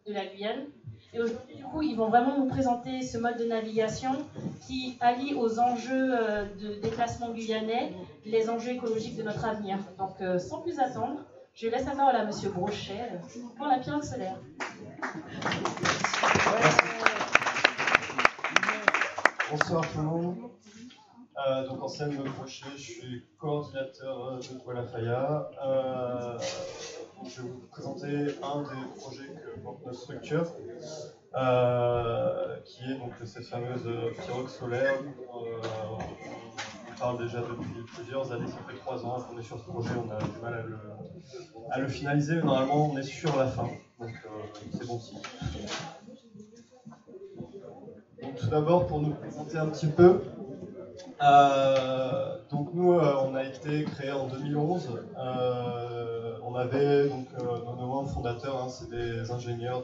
de la Guyane. Et aujourd'hui, du coup, ils vont vraiment nous présenter ce mode de navigation qui allie aux enjeux de déplacement guyanais les enjeux écologiques de notre avenir. Donc, sans plus attendre, je laisse la parole à Monsieur Brochet pour la pirogue solaire. Bonsoir tout le monde. Donc Anselme Brochet, je suis coordinateur de Gualafaya. Je vais vous présenter un des projets que porte notre structure, qui est donc cette fameuse pirogue solaire. On parle déjà depuis plusieurs années, ça fait 3 ans qu'on est sur ce projet, on a du mal à le finaliser, mais normalement on est sur la fin, donc c'est bon signe. Donc tout d'abord, pour nous présenter un petit peu, donc nous, on a été créé en 2011. On avait donc nos membres fondateurs, hein, c'est des ingénieurs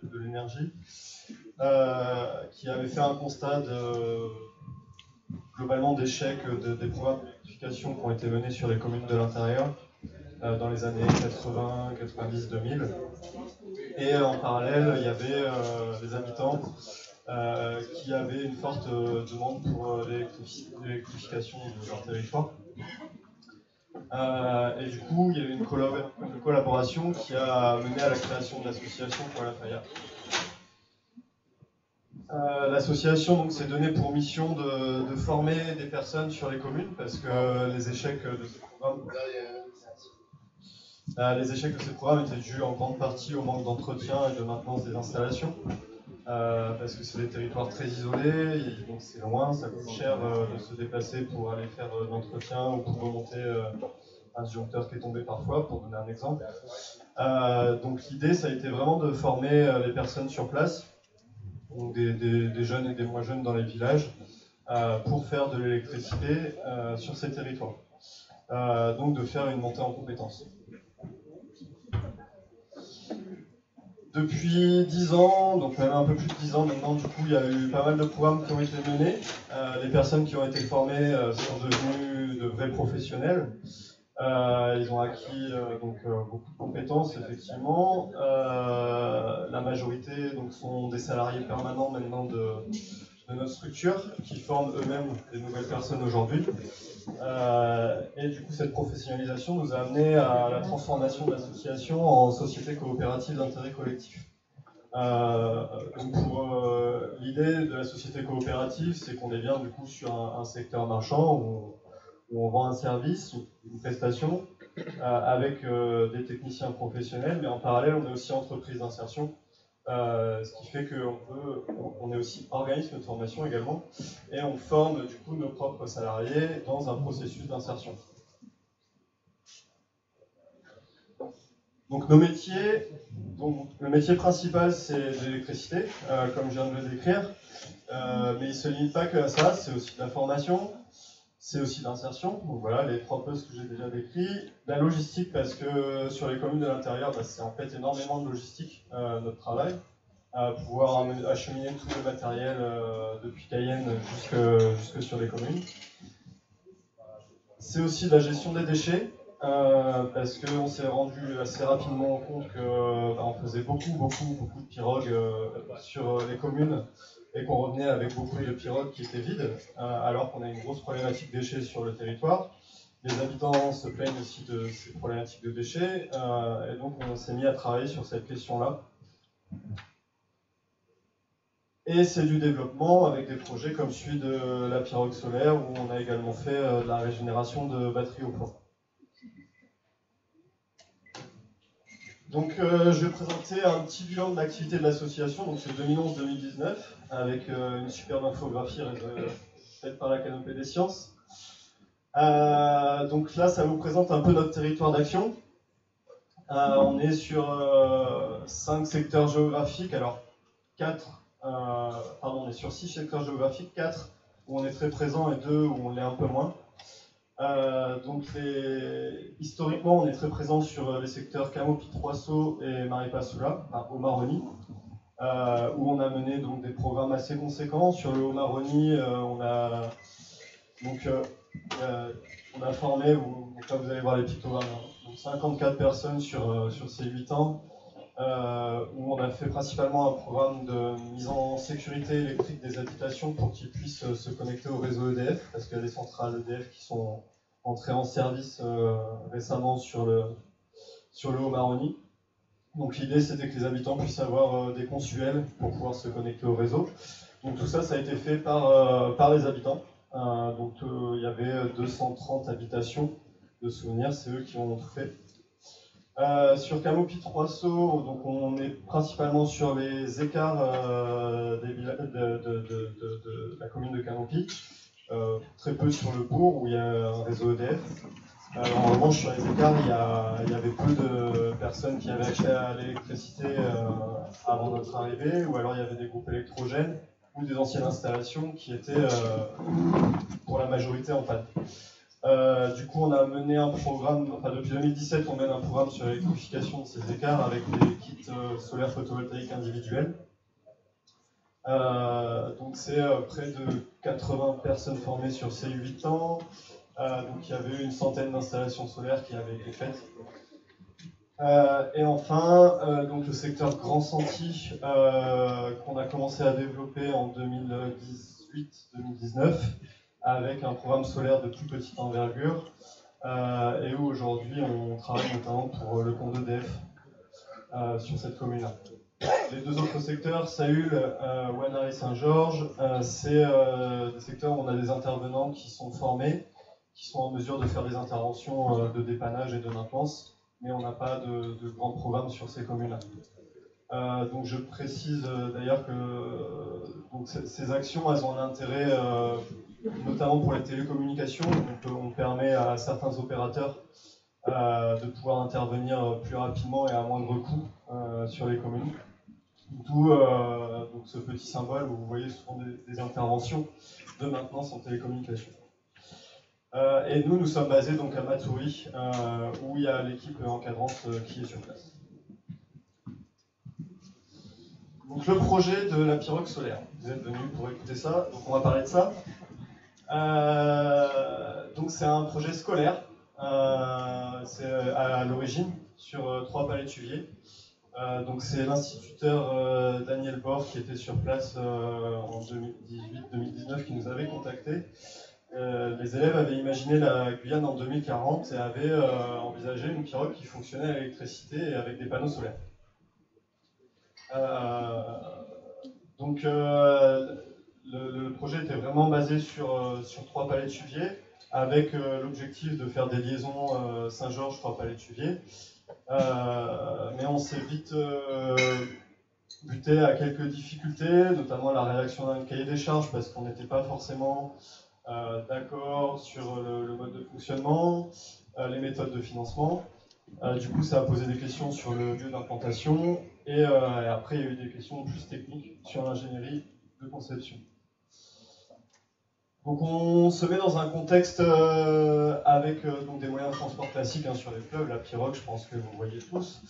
de l'énergie, qui avaient fait un constat globalement d'échec des programmes d'électrification qui ont été menés sur les communes de l'intérieur dans les années 80, 90, 2000. Et en parallèle, il y avait les habitants qui avaient une forte demande pour l'électrification de leur territoire. Et du coup, il y a eu une collaboration qui a mené à la création de l'association Gualafaya. L'association s'est donnée pour mission de former des personnes sur les communes, parce que les échecs de ces programmes étaient dus en grande partie au manque d'entretien et de maintenance des installations. Parce que c'est des territoires très isolés, donc c'est loin, ça coûte cher de se déplacer pour aller faire de l'entretien ou pour remonter un disjoncteur qui est tombé parfois, pour donner un exemple. Donc l'idée, ça a été vraiment de former les personnes sur place, donc des jeunes et des moins jeunes dans les villages, pour faire de l'électricité sur ces territoires. Donc de faire une montée en compétences. Depuis 10 ans, donc même un peu plus de 10 ans maintenant, du coup, il y a eu pas mal de programmes qui ont été menés. Les personnes qui ont été formées sont devenues de vrais professionnels. Ils ont acquis beaucoup de compétences, effectivement. La majorité donc, sont des salariés permanents maintenant de notre structure, qui forment eux-mêmes des nouvelles personnes aujourd'hui. Et du coup, cette professionnalisation nous a amené à la transformation de l'association en société coopérative d'intérêt collectif. L'idée de la société coopérative, c'est qu'on est bien du coup sur un secteur marchand où on vend un service, une prestation, avec des techniciens professionnels, mais en parallèle, on est aussi entreprise d'insertion. Ce qui fait qu'on est aussi organisme de formation également, et on forme du coup nos propres salariés dans un processus d'insertion. Donc nos métiers, le métier principal c'est l'électricité, comme je viens de le décrire, mais il ne se limite pas que à ça, c'est aussi de la formation, c'est aussi de l'insertion, donc voilà les 3 postes que j'ai déjà décrits. La logistique, parce que sur les communes de l'intérieur, c'est en fait énormément de logistique, notre travail, à pouvoir acheminer tout le matériel depuis Cayenne jusque sur les communes. C'est aussi de la gestion des déchets, parce qu'on s'est rendu assez rapidement compte qu'on faisait beaucoup de pirogues sur les communes, et qu'on revenait avec beaucoup de pirogues qui étaient vides, alors qu'on a une grosse problématique déchets sur le territoire. Les habitants se plaignent aussi de ces problématiques de déchets, et donc on s'est mis à travailler sur cette question-là. Et c'est du développement avec des projets comme celui de la pirogue solaire, où on a également fait de la régénération de batteries au plomb. Donc je vais présenter un petit bilan de l'activité de l'association, donc c'est 2011-2019, avec une superbe infographie faite par la Canopée des Sciences. Donc là, ça vous présente un peu notre territoire d'action. On est sur 5 secteurs géographiques, alors 4, on est sur 6 secteurs géographiques, 4 où on est très présent et 2 où on l'est un peu moins. Historiquement, on est très présent sur les secteurs Camopi-Trois-Sauts et Maripasoula, au Maroni, où on a mené donc, des programmes assez conséquents. Sur le Haut-Maroni, on a formé, donc là vous allez voir les pictogrammes, donc 54 personnes sur ces 8 ans, où on a fait principalement un programme de mise en sécurité électrique des habitations pour qu'ils puissent se connecter au réseau EDF, parce qu'il y a des centrales EDF qui sont entrées en service récemment sur le Haut-Maroni. Donc l'idée, c'était que les habitants puissent avoir des consuels pour pouvoir se connecter au réseau. Donc tout ça, ça a été fait par les habitants. Donc il y avait 230 habitations de souvenirs, c'est eux qui ont tout fait. Sur Camopi 3 Sceaux, donc on est principalement sur les écarts de la commune de Camopi, très peu sur le bourg où il y a un réseau EDF. En revanche, sur les écarts, il y avait peu de personnes qui avaient accès à l'électricité avant notre arrivée, ou alors il y avait des groupes électrogènes ou des anciennes installations qui étaient pour la majorité en panne. Du coup, on a mené un programme, enfin depuis 2017, on mène un programme sur l'électrification de ces écarts avec des kits solaires photovoltaïques individuels. Donc c'est près de 80 personnes formées sur ces 8 ans. Donc il y avait une centaine d'installations solaires qui avaient été faites. Et enfin, donc le secteur Grand Senti qu'on a commencé à développer en 2018-2019 avec un programme solaire de plus petite envergure et où aujourd'hui on travaille notamment pour le compte EDF sur cette commune-là. Les deux autres secteurs, Saül, Wanner et Saint-Georges, c'est des secteurs où on a des intervenants qui sont formés, qui sont en mesure de faire des interventions de dépannage et de maintenance, mais on n'a pas de grand programme sur ces communes-là. Donc je précise d'ailleurs que donc ces actions, elles ont un intérêt notamment pour les télécommunications. Donc on permet à certains opérateurs de pouvoir intervenir plus rapidement et à moindre coût sur les communes. D'où donc ce petit symbole où vous voyez souvent des interventions de maintenance en télécommunications. Et nous sommes basés donc à Matoury, où il y a l'équipe encadrante qui est sur place. Donc le projet de la pirogue solaire. Vous êtes venus pour écouter ça, donc on va parler de ça. Donc c'est un projet scolaire, c'est à l'origine sur 3 palais de Tuviers. Donc c'est l'instituteur Daniel Bord qui était sur place en 2018-2019 qui nous avait contactés. Les élèves avaient imaginé la Guyane en 2040 et avaient envisagé une pirogue qui fonctionnait à l'électricité et avec des panneaux solaires. Donc le projet était vraiment basé sur 3 palais de Tuviers, avec l'objectif de faire des liaisons Saint-Georges, 3 palais de Tuviers. Mais on s'est vite buté à quelques difficultés, notamment la rédaction d'un cahier des charges, parce qu'on n'était pas forcément d'accord sur le mode de fonctionnement, les méthodes de financement. Du coup, ça a posé des questions sur le lieu d'implantation, et après, il y a eu des questions plus techniques sur l'ingénierie de conception. Donc on se met dans un contexte avec donc des moyens de transport classiques sur les fleuves, la pirogue, je pense que vous voyez tous.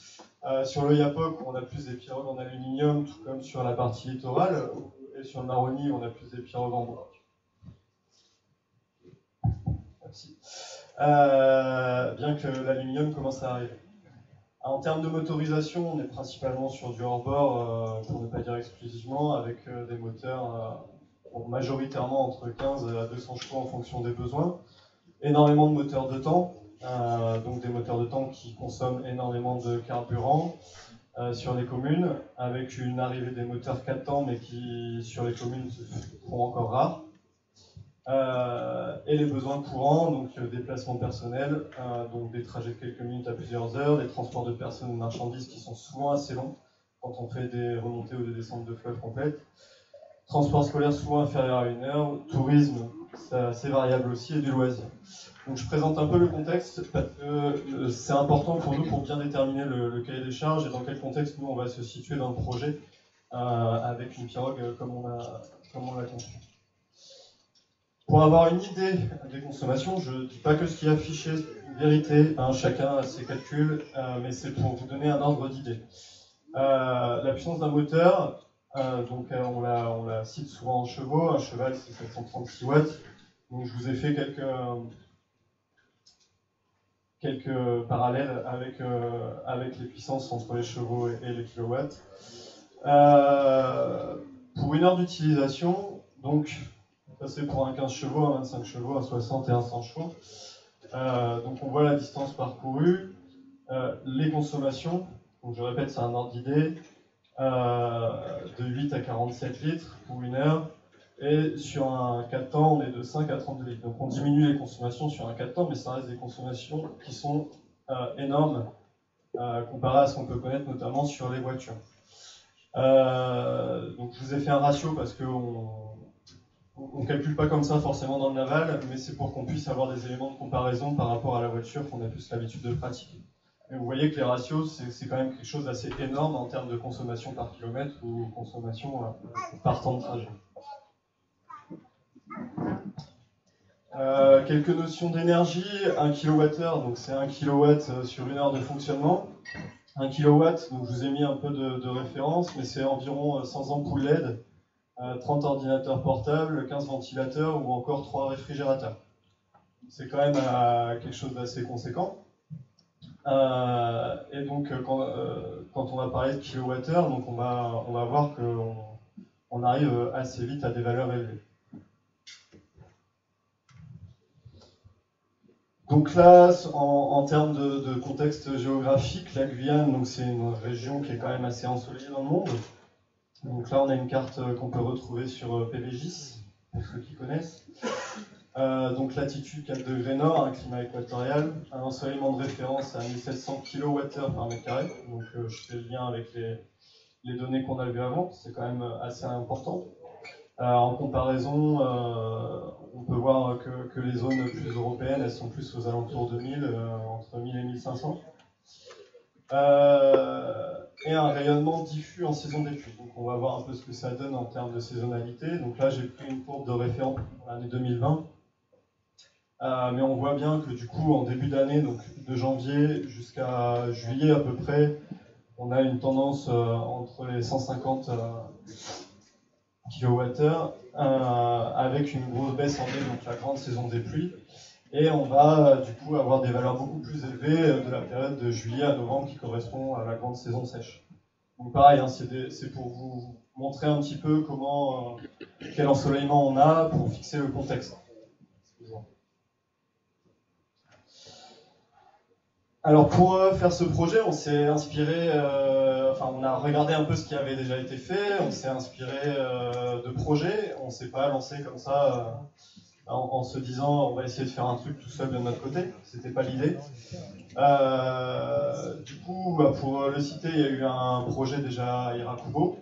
Sur le Yapock, on a plus des pirogues en aluminium, tout comme sur la partie littorale, et sur le Maroni, on a plus des pirogues en bois. Merci. Bien que l'aluminium commence à arriver. En termes de motorisation, on est principalement sur du hors-bord, pour ne pas dire exclusivement, avec des moteurs majoritairement entre 15 à 200 chevaux en fonction des besoins. Énormément de moteurs de temps, donc des moteurs de temps qui consomment énormément de carburant sur les communes, avec une arrivée des moteurs 4 temps, mais qui sur les communes se font encore rares. Et les besoins courants, donc le déplacement personnel, donc des trajets de quelques minutes à plusieurs heures, des transports de personnes et de marchandises qui sont souvent assez longs quand on fait des remontées ou des descentes de fleuve complètes. Transport scolaire souvent inférieur à 1 heure, tourisme, c'est assez variable aussi, et du loisir. Donc je présente un peu le contexte parce que c'est important pour nous pour bien déterminer le cahier des charges et dans quel contexte nous on va se situer dans le projet avec une pirogue comme on l'a conçu. Pour avoir une idée des consommations, je ne dis pas que ce qui est affiché est une vérité, chacun a ses calculs, mais c'est pour vous donner un ordre d'idée. La puissance d'un moteur, donc on la cite souvent en chevaux, un cheval c'est 736 watts, donc je vous ai fait quelques quelques parallèles avec les puissances entre les chevaux et les kilowatts. Pour 1 heure d'utilisation, donc ça c'est pour un 15 chevaux, un 25 chevaux, un 60 et un 100 chevaux. Donc on voit la distance parcourue, les consommations, donc je répète c'est un ordre d'idée, de 8 à 47 litres pour 1 heure, et sur un 4 temps on est de 5 à 32 litres. Donc on diminue les consommations sur un 4 temps, mais ça reste des consommations qui sont énormes comparé à ce qu'on peut connaître notamment sur les voitures. Donc je vous ai fait un ratio parce qu'on ne calcule pas comme ça forcément dans le naval, mais c'est pour qu'on puisse avoir des éléments de comparaison par rapport à la voiture qu'on a plus l'habitude de pratiquer. Et vous voyez que les ratios, c'est quand même quelque chose d'assez énorme en termes de consommation par kilomètre ou consommation par temps de trajet. Quelques notions d'énergie. 1 kWh, donc c'est 1 kW sur 1 heure de fonctionnement. 1 kW, donc je vous ai mis un peu de référence, mais c'est environ 100 ampoules LED, 30 ordinateurs portables, 15 ventilateurs ou encore 3 réfrigérateurs. C'est quand même quelque chose d'assez conséquent. Et donc quand on va parler de kilowattheure, donc on va voir qu'on arrive assez vite à des valeurs élevées. Donc là, en termes de contexte géographique, la Guyane, c'est une région qui est quand même assez ensoleillée dans le monde. Donc là, on a une carte qu'on peut retrouver sur PVGIS, pour ceux qui connaissent. Donc latitude 4 degrés nord, un climat équatorial, un ensoleillement de référence à 1700 kWh par mètre carré. Donc je fais le lien avec les données qu'on a vues avant, c'est quand même assez important. En comparaison, on peut voir que les zones plus européennes, elles sont plus aux alentours de 1000, entre 1000 et 1500. Et un rayonnement diffus en saison des pluies. Donc on va voir un peu ce que ça donne en termes de saisonnalité. Donc là, j'ai pris une courbe de référence pour l'année 2020. Mais on voit bien que du coup, en début d'année, donc de janvier jusqu'à juillet à peu près, on a une tendance entre les 150 kWh avec une grosse baisse en mai, donc la grande saison des pluies. Et on va du coup avoir des valeurs beaucoup plus élevées de la période de juillet à novembre qui correspond à la grande saison sèche. Donc pareil, hein, c'est pour vous montrer un petit peu quel ensoleillement on a pour fixer le contexte. Alors pour faire ce projet, on s'est inspiré, on a regardé un peu ce qui avait déjà été fait, on s'est inspiré de projets, on ne s'est pas lancé comme ça en se disant on va essayer de faire un truc tout seul de notre côté, c'était pas l'idée. Du coup, pour le citer, il y a eu un projet déjà à Irakubo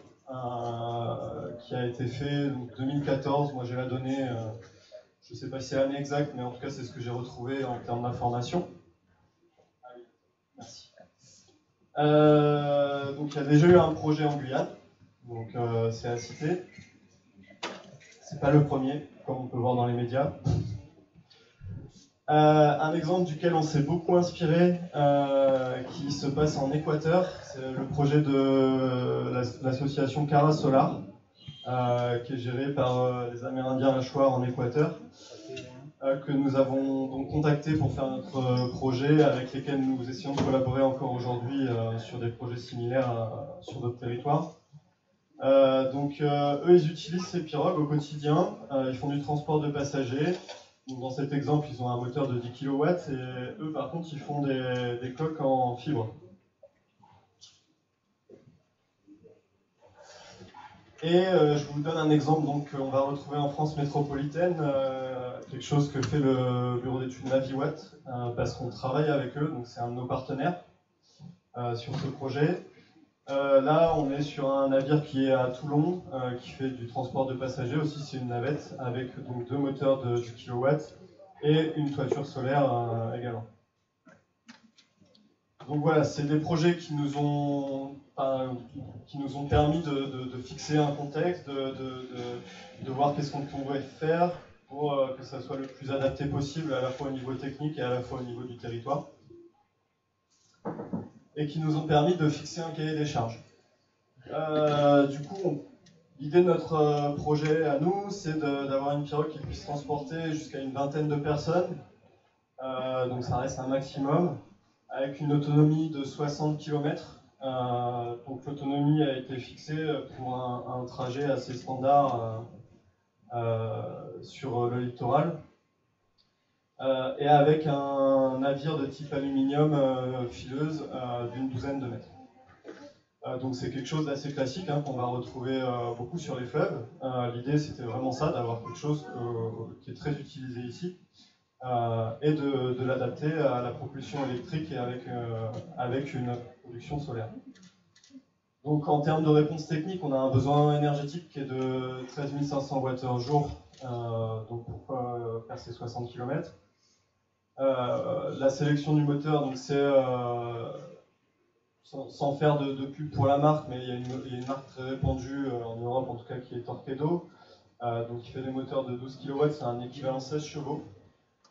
qui a été fait en 2014, moi j'ai la donnée, je ne sais pas si c'est l'année exacte, mais en tout cas c'est ce que j'ai retrouvé en termes d'information. Merci. Donc il y a déjà eu un projet en Guyane, donc c'est à citer. C'est pas le premier, comme on peut voir dans les médias. Un exemple duquel on s'est beaucoup inspiré, qui se passe en Équateur, c'est le projet de l'association Cara Solar, qui est gérée par les Amérindiens Lâchoirs en Équateur, que nous avons donc contacté pour faire notre projet, avec lesquels nous essayons de collaborer encore aujourd'hui sur des projets similaires sur d'autres territoires. Donc eux, ils utilisent ces pirogues au quotidien, ils font du transport de passagers. Donc, dans cet exemple, ils ont un moteur de 10 kW et eux, par contre, ils font des coques en fibre. Et je vous donne un exemple qu'on va retrouver en France métropolitaine, quelque chose que fait le bureau d'études Naviwatt, parce qu'on travaille avec eux, donc c'est un de nos partenaires sur ce projet. Là, on est sur un navire qui est à Toulon, qui fait du transport de passagers aussi, c'est une navette avec donc 2 moteurs de 10 kW et une toiture solaire également. Donc voilà, c'est des projets qui nous ont permis de fixer un contexte, de voir qu'est-ce qu'on pourrait faire pour que ça soit le plus adapté possible, à la fois au niveau technique et à la fois au niveau du territoire. Et qui nous ont permis de fixer un cahier des charges. Du coup, l'idée de notre projet à nous, c'est d'avoir une pirogue qui puisse transporter jusqu'à une vingtaine de personnes, donc ça reste un maximum, avec une autonomie de 60 km. Donc l'autonomie a été fixée pour un trajet assez standard sur le littoral. Et avec un navire de type aluminium fileuse d'une douzaine de mètres. Donc c'est quelque chose d'assez classique qu'on va retrouver beaucoup sur les fleuves. L'idée c'était vraiment ça, d'avoir quelque chose qui est très utilisé ici et de l'adapter à la propulsion électrique et avec une production solaire. Donc en termes de réponse technique, on a un besoin énergétique qui est de 13 500 Wh/jour donc pour faire ces 60 km. La sélection du moteur, donc c'est sans faire de pub pour la marque, mais il y a une marque très répandue en Europe en tout cas qui est Torqeedo, donc qui fait des moteurs de 12 kW, c'est un équivalent 16 chevaux.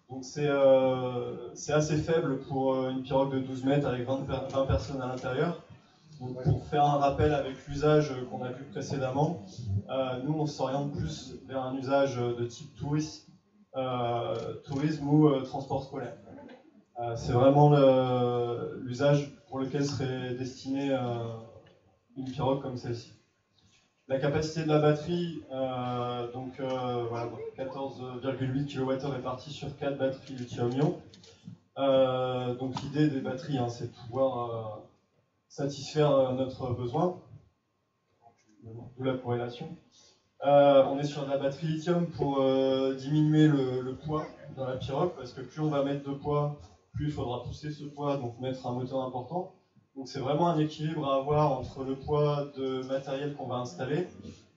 Donc c'est assez faible pour une pirogue de 12 mètres avec 20 personnes à l'intérieur. Donc pour faire un rappel avec l'usage qu'on a vu précédemment, nous on s'oriente plus vers un usage de type tourisme ou transport scolaire. C'est vraiment l'usage pour lequel serait destinée une pirogue comme celle-ci. La capacité de la batterie, voilà, 14,8 kWh répartis sur 4 batteries lithium-ion. Donc l'idée des batteries, c'est de pouvoir satisfaire notre besoin, d'où la corrélation. On est sur de la batterie lithium pour diminuer le poids dans la pirogue, parce que plus on va mettre de poids, plus il faudra pousser ce poids, donc mettre un moteur important. Donc c'est vraiment un équilibre à avoir entre le poids de matériel qu'on va installer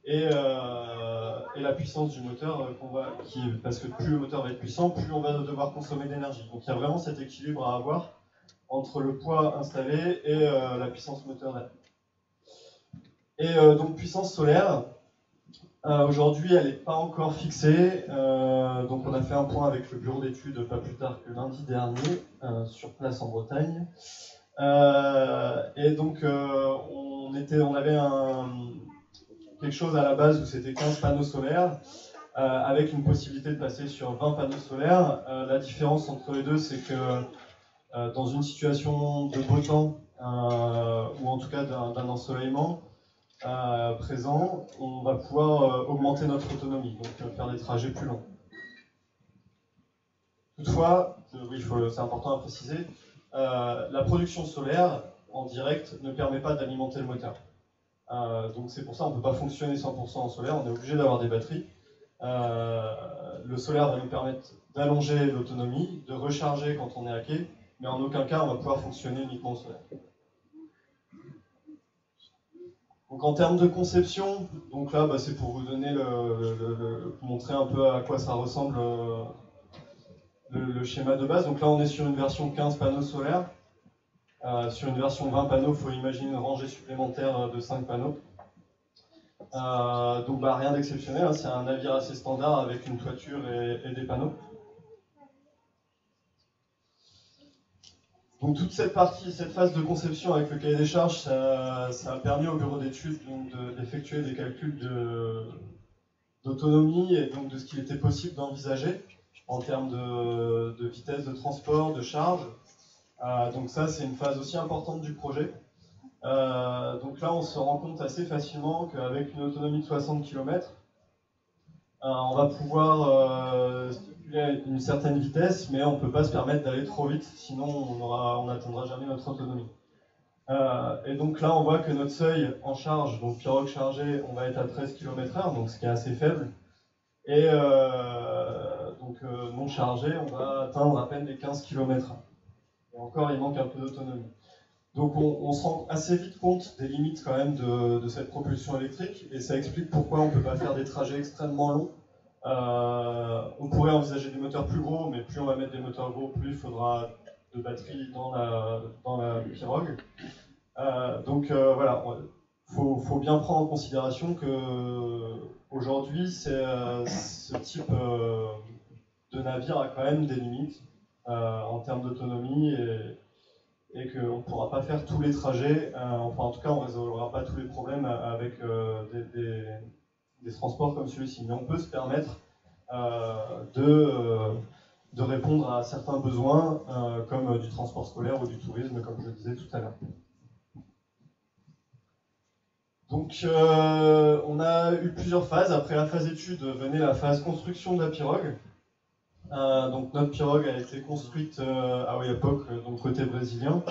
et la puissance du moteur parce que plus le moteur va être puissant, plus on va devoir consommer d'énergie. Donc il y a vraiment cet équilibre à avoir entre le poids installé et la puissance moteur. Et donc puissance solaire, aujourd'hui elle n'est pas encore fixée, donc on a fait un point avec le bureau d'études pas plus tard que lundi dernier, sur place en Bretagne. Et donc on avait quelque chose à la base où c'était 15 panneaux solaires, avec une possibilité de passer sur 20 panneaux solaires. La différence entre les deux, c'est que dans une situation de beau temps, ou en tout cas d'un ensoleillement présent, on va pouvoir augmenter notre autonomie, donc faire des trajets plus longs. Toutefois, c'est important à préciser, la production solaire en direct ne permet pas d'alimenter le moteur. Donc c'est pour ça qu'on ne peut pas fonctionner 100% en solaire, on est obligé d'avoir des batteries. Le solaire va nous permettre d'allonger l'autonomie, de recharger quand on est à quai, mais en aucun cas on va pouvoir fonctionner uniquement au solaire. Donc en termes de conception, donc là c'est pour vous donner montrer un peu à quoi ça ressemble le schéma de base. Donc là on est sur une version 15 panneaux solaires. Sur une version 20 panneaux, il faut imaginer une rangée supplémentaire de 5 panneaux. Donc rien d'exceptionnel, c'est un navire assez standard avec une toiture et des panneaux. Donc toute cette phase de conception avec le cahier des charges, ça a permis au bureau d'études d'effectuer des calculs d'autonomie et donc de ce qu'il était possible d'envisager en termes de vitesse de transport, de charge. Donc ça, c'est une phase aussi importante du projet. Donc là, on se rend compte assez facilement qu'avec une autonomie de 60 km, on va pouvoir stipuler à une certaine vitesse, mais on ne peut pas se permettre d'aller trop vite, sinon on n'atteindra jamais notre autonomie. Et donc là, on voit que notre seuil en charge, donc pirogue chargée, on va être à 13 km/h, donc ce qui est assez faible. Et non chargé, on va atteindre à peine les 15 km/h. Et encore, il manque un peu d'autonomie. Donc on se rend assez vite compte des limites quand même de cette propulsion électrique, et ça explique pourquoi on ne peut pas faire des trajets extrêmement longs. On pourrait envisager des moteurs plus gros, mais plus on va mettre des moteurs gros, plus il faudra de batterie dans la pirogue. Voilà, faut bien prendre en considération que aujourd'hui, ce type de navire a quand même des limites en termes d'autonomie, et qu'on ne pourra pas faire tous les trajets, enfin en tout cas on ne résolvera pas tous les problèmes avec des transports comme celui-ci. Mais on peut se permettre de répondre à certains besoins, comme du transport scolaire ou du tourisme, comme je le disais tout à l'heure. Donc on a eu plusieurs phases. Après la phase étude venait la phase construction de la pirogue. Donc notre pirogue a été construite à Oiapoque, donc côté brésilien,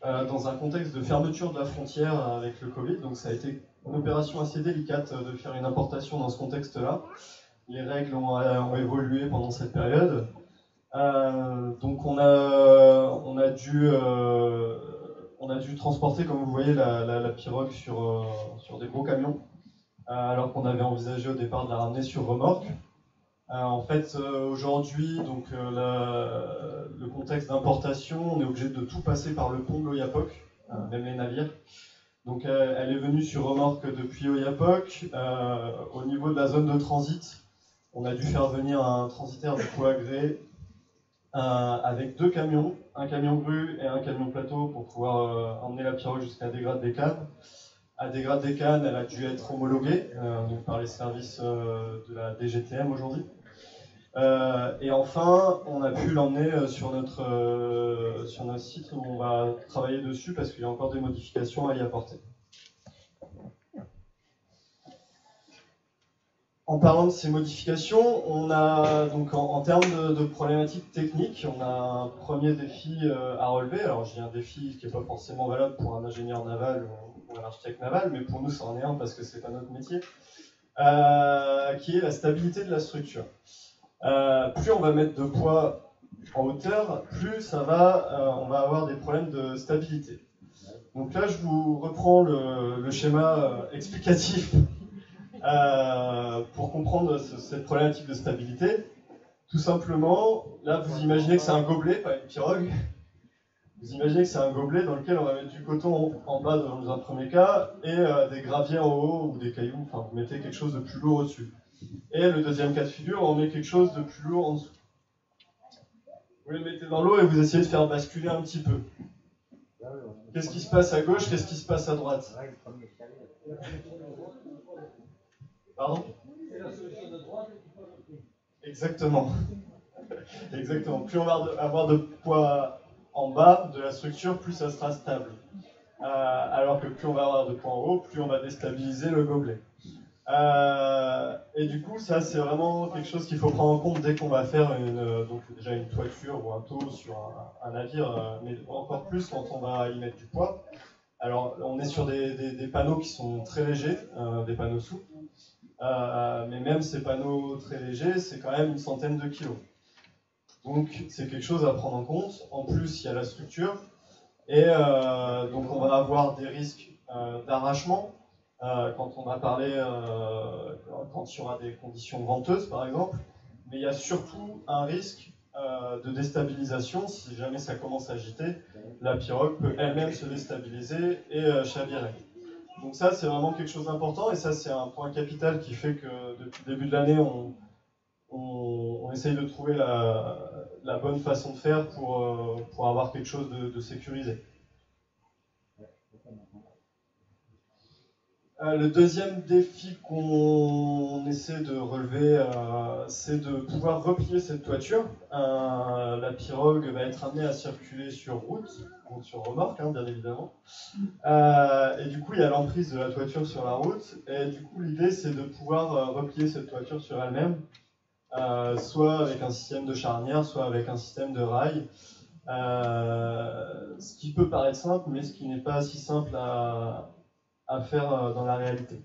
dans un contexte de fermeture de la frontière avec le Covid. Donc ça a été une opération assez délicate de faire une importation dans ce contexte-là. Les règles ont évolué pendant cette période. Donc on a dû transporter, comme vous voyez, la pirogue sur des gros camions, alors qu'on avait envisagé au départ de la ramener sur remorque. En fait, aujourd'hui, donc le contexte d'importation, on est obligé de tout passer par le pont de l'Oyapock, même les navires. Donc elle est venue sur remorque depuis Oiapoque. Au niveau de la zone de transit, on a dû faire venir un transitaire de coup agréé avec 2 camions, un camion grue et un camion plateau pour pouvoir emmener la pirogue jusqu'à Desgrades-des-Cannes. À Desgrades-des-Cannes, elle a dû être homologuée donc par les services de la DGTM aujourd'hui. Et enfin, on a pu l'emmener sur notre site où on va travailler dessus parce qu'il y a encore des modifications à y apporter. En parlant de ces modifications, on a donc en termes de problématiques techniques, on a un premier défi à relever. Alors j'ai un défi qui n'est pas forcément valable pour un ingénieur naval ou un architecte naval, mais pour nous ça en est un parce que c'est pas notre métier, qui est la stabilité de la structure. Plus on va mettre de poids en hauteur, plus on va avoir des problèmes de stabilité. Donc là je vous reprends le schéma explicatif pour comprendre cette problématique de stabilité. Tout simplement, là vous imaginez que c'est un gobelet, pas une pirogue. Vous imaginez que c'est un gobelet dans lequel on va mettre du coton en bas dans un premier cas et des graviers en haut ou des cailloux, enfin vous mettez quelque chose de plus lourd au-dessus. Et le deuxième cas de figure, on met quelque chose de plus lourd en dessous. Vous le mettez dans l'eau et vous essayez de faire basculer un petit peu. Qu'est-ce qui se passe à gauche, qu'est-ce qui se passe à droite? Pardon? Exactement. Exactement. Plus on va avoir de poids en bas de la structure, plus ça sera stable. Alors que plus on va avoir de poids en haut, plus on va déstabiliser le gobelet. Et du coup, ça c'est vraiment quelque chose qu'il faut prendre en compte dès qu'on va faire donc déjà une toiture ou un taux sur un navire, mais encore plus quand on va y mettre du poids. Alors on est sur des panneaux qui sont très légers, des panneaux souples. Mais même ces panneaux très légers, c'est quand même une centaine de kilos. Donc c'est quelque chose à prendre en compte. En plus, il y a la structure. Et donc on va avoir des risques d'arrachement quand on va parler, quand il y aura des conditions venteuses par exemple. Mais il y a surtout un risque de déstabilisation. Si jamais ça commence à agiter, la pirogue peut elle-même se déstabiliser et chavirer. Donc ça, c'est vraiment quelque chose d'important, et ça, c'est un point capital qui fait que depuis le début de l'année, on essaye de trouver la bonne façon de faire pour avoir quelque chose de sécurisé. Le deuxième défi qu'on essaie de relever, c'est de pouvoir replier cette toiture. La pirogue va être amenée à circuler sur route, donc sur remorque, bien évidemment. Et du coup, il y a l'emprise de la toiture sur la route. Et du coup, l'idée, c'est de pouvoir replier cette toiture sur elle-même, soit avec un système de charnière, soit avec un système de rail. Ce qui peut paraître simple, mais ce qui n'est pas si simple à faire dans la réalité.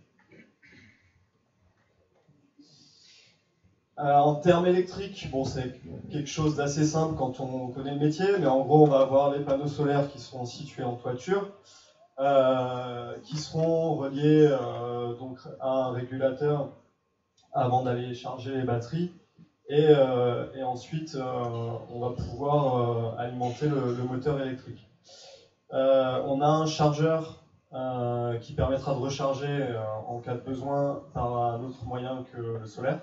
En termes électriques, bon, c'est quelque chose d'assez simple quand on connaît le métier, mais en gros, on va avoir les panneaux solaires qui sont situés en toiture, qui seront reliés donc à un régulateur avant d'aller charger les batteries, et ensuite, on va pouvoir alimenter le moteur électrique. On a un chargeur qui permettra de recharger en cas de besoin par un autre moyen que le solaire.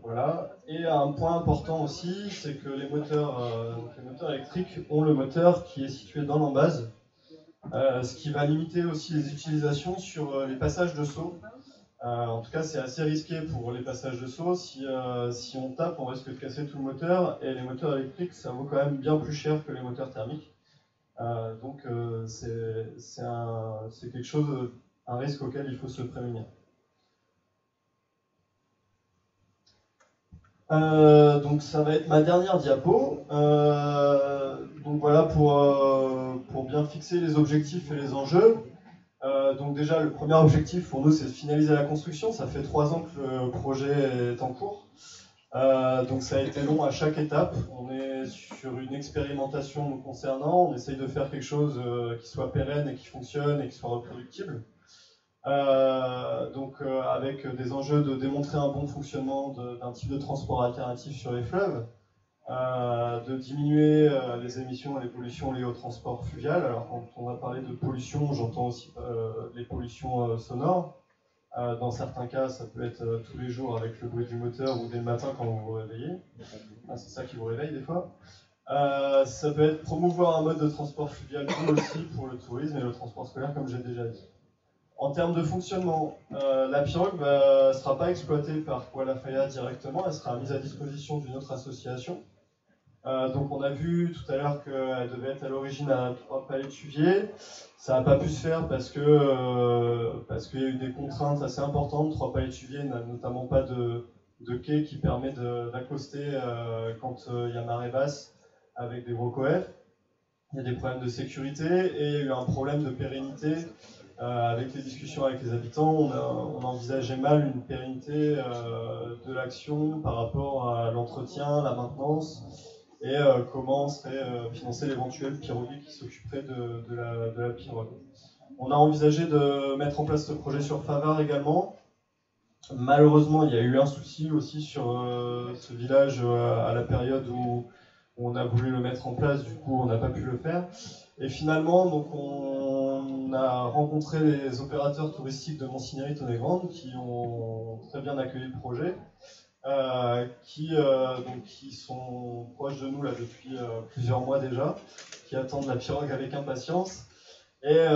Voilà. Et un point important aussi, c'est que les moteurs électriques ont le moteur qui est situé dans l'embase, ce qui va limiter aussi les utilisations sur les passages de seau. En tout cas, c'est assez risqué pour les passages de saut. Si on tape, on risque de casser tout le moteur. Et les moteurs électriques, ça vaut quand même bien plus cher que les moteurs thermiques. Donc, c'est quelque chose, un risque auquel il faut se prémunir. Donc, ça va être ma dernière diapo. Donc, voilà, pour bien fixer les objectifs et les enjeux. Donc déjà, le premier objectif pour nous, c'est de finaliser la construction. Ça fait 3 ans que le projet est en cours. Donc ça a été long à chaque étape. On est sur une expérimentation nous concernant. On essaye de faire quelque chose qui soit pérenne et qui fonctionne et qui soit reproductible. Avec des enjeux de démontrer un bon fonctionnement d'un type de transport alternatif sur les fleuves. De diminuer les émissions et les pollutions liées au transport fluvial. Alors quand on va parler de pollution, j'entends aussi les pollutions sonores. Dans certains cas, ça peut être tous les jours avec le bruit du moteur ou dès le matin quand vous vous réveillez. C'est ça qui vous réveille des fois. Ça peut être promouvoir un mode de transport fluvial cool aussi pour le tourisme et le transport scolaire, comme j'ai déjà dit. En termes de fonctionnement, la pirogue ne sera pas exploitée par Hualafaya directement, elle sera mise à disposition d'une autre association. Donc on a vu tout à l'heure qu'elle devait être à l'origine à 3 palétuviers. Ça n'a pas pu se faire parce qu'il y a eu des contraintes assez importantes. 3 palétuviers n'a notamment pas de quai qui permet d'accoster quand il y a marée basse avec des gros coefs. Il y a des problèmes de sécurité et il y a eu un problème de pérennité. Avec les discussions avec les habitants, on envisageait mal une pérennité de l'action par rapport à l'entretien, la maintenance et comment serait financé l'éventuel piroguier qui s'occuperait de la pirogue. On a envisagé de mettre en place ce projet sur Favard également. Malheureusement, il y a eu un souci aussi sur ce village à la période où on a voulu le mettre en place, du coup on n'a pas pu le faire. Et finalement, donc on a rencontré les opérateurs touristiques de Monsigny-Tonnet-Grande qui ont très bien accueilli le projet, qui sont proches de nous là depuis plusieurs mois déjà, qui attendent la pirogue avec impatience. Et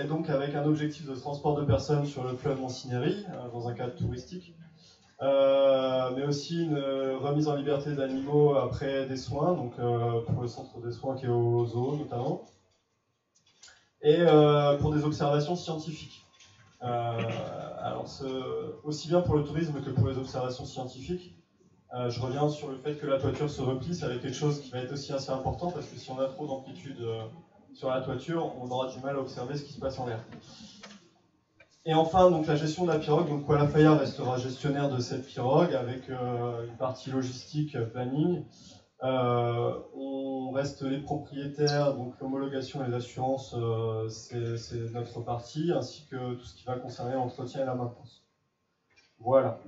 donc avec un objectif de transport de personnes sur le fleuve Monsigny dans un cadre touristique. Mais aussi une remise en liberté d'animaux après des soins, donc pour le centre des soins qui est au zoo notamment, et pour des observations scientifiques. Alors aussi bien pour le tourisme que pour les observations scientifiques, je reviens sur le fait que la toiture se replie, ça va être quelque chose qui va être aussi assez important parce que si on a trop d'amplitude sur la toiture, on aura du mal à observer ce qui se passe en l'air. Et enfin, donc, la gestion de la pirogue, donc Hualafaya restera gestionnaire de cette pirogue avec une partie logistique, planning. On reste les propriétaires, donc l'homologation et les assurances, c'est notre partie, ainsi que tout ce qui va concerner l'entretien et la maintenance. Voilà.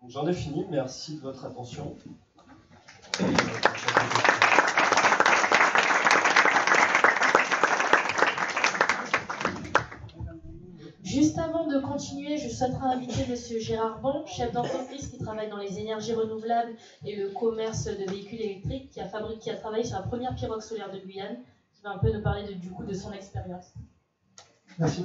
J'en ai fini, merci de votre attention. Juste avant de continuer, je souhaiterais inviter M. Gérard Bon, chef d'entreprise qui travaille dans les énergies renouvelables et le commerce de véhicules électriques, qui a travaillé sur la première pirogue solaire de Guyane, qui va un peu nous parler de son expérience. Merci.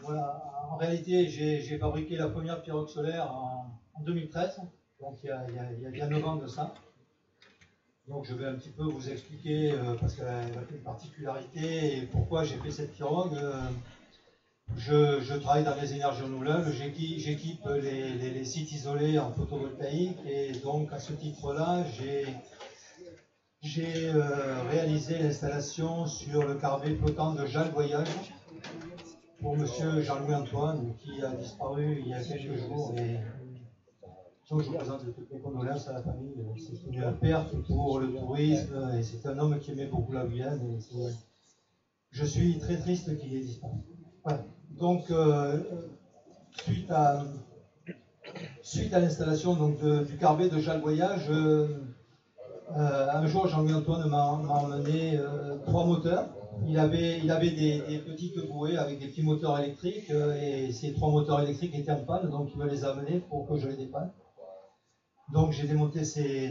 Voilà, en réalité, j'ai fabriqué la première pirogue solaire en 2013, donc il y a bien 9 ans de ça. Donc je vais un petit peu vous expliquer, parce qu'elle a une particularité, et pourquoi j'ai fait cette pirogue. Je travaille dans les énergies renouvelables, j'équipe les sites isolés en photovoltaïque, et donc à ce titre-là, j'ai réalisé l'installation sur le carvet flottant de Jacques Voyage pour monsieur Jean-Louis Antoine, qui a disparu il y a quelques jours. Et donc je vous présente toutes mes condoléances à la famille. C'est une perte pour le tourisme et c'est un homme qui aimait beaucoup la Guyane. Et je suis très triste qu'il ait disparu. Voilà. Donc, suite à l'installation du carvet de Jacques Voyage, un jour Jean-Louis Antoine m'a emmené 3 moteurs. Il avait des petites bouées avec des petits moteurs électriques et ces 3 moteurs électriques étaient en panne, donc il me les a amenés pour que je les dépanne. Donc j'ai démonté ces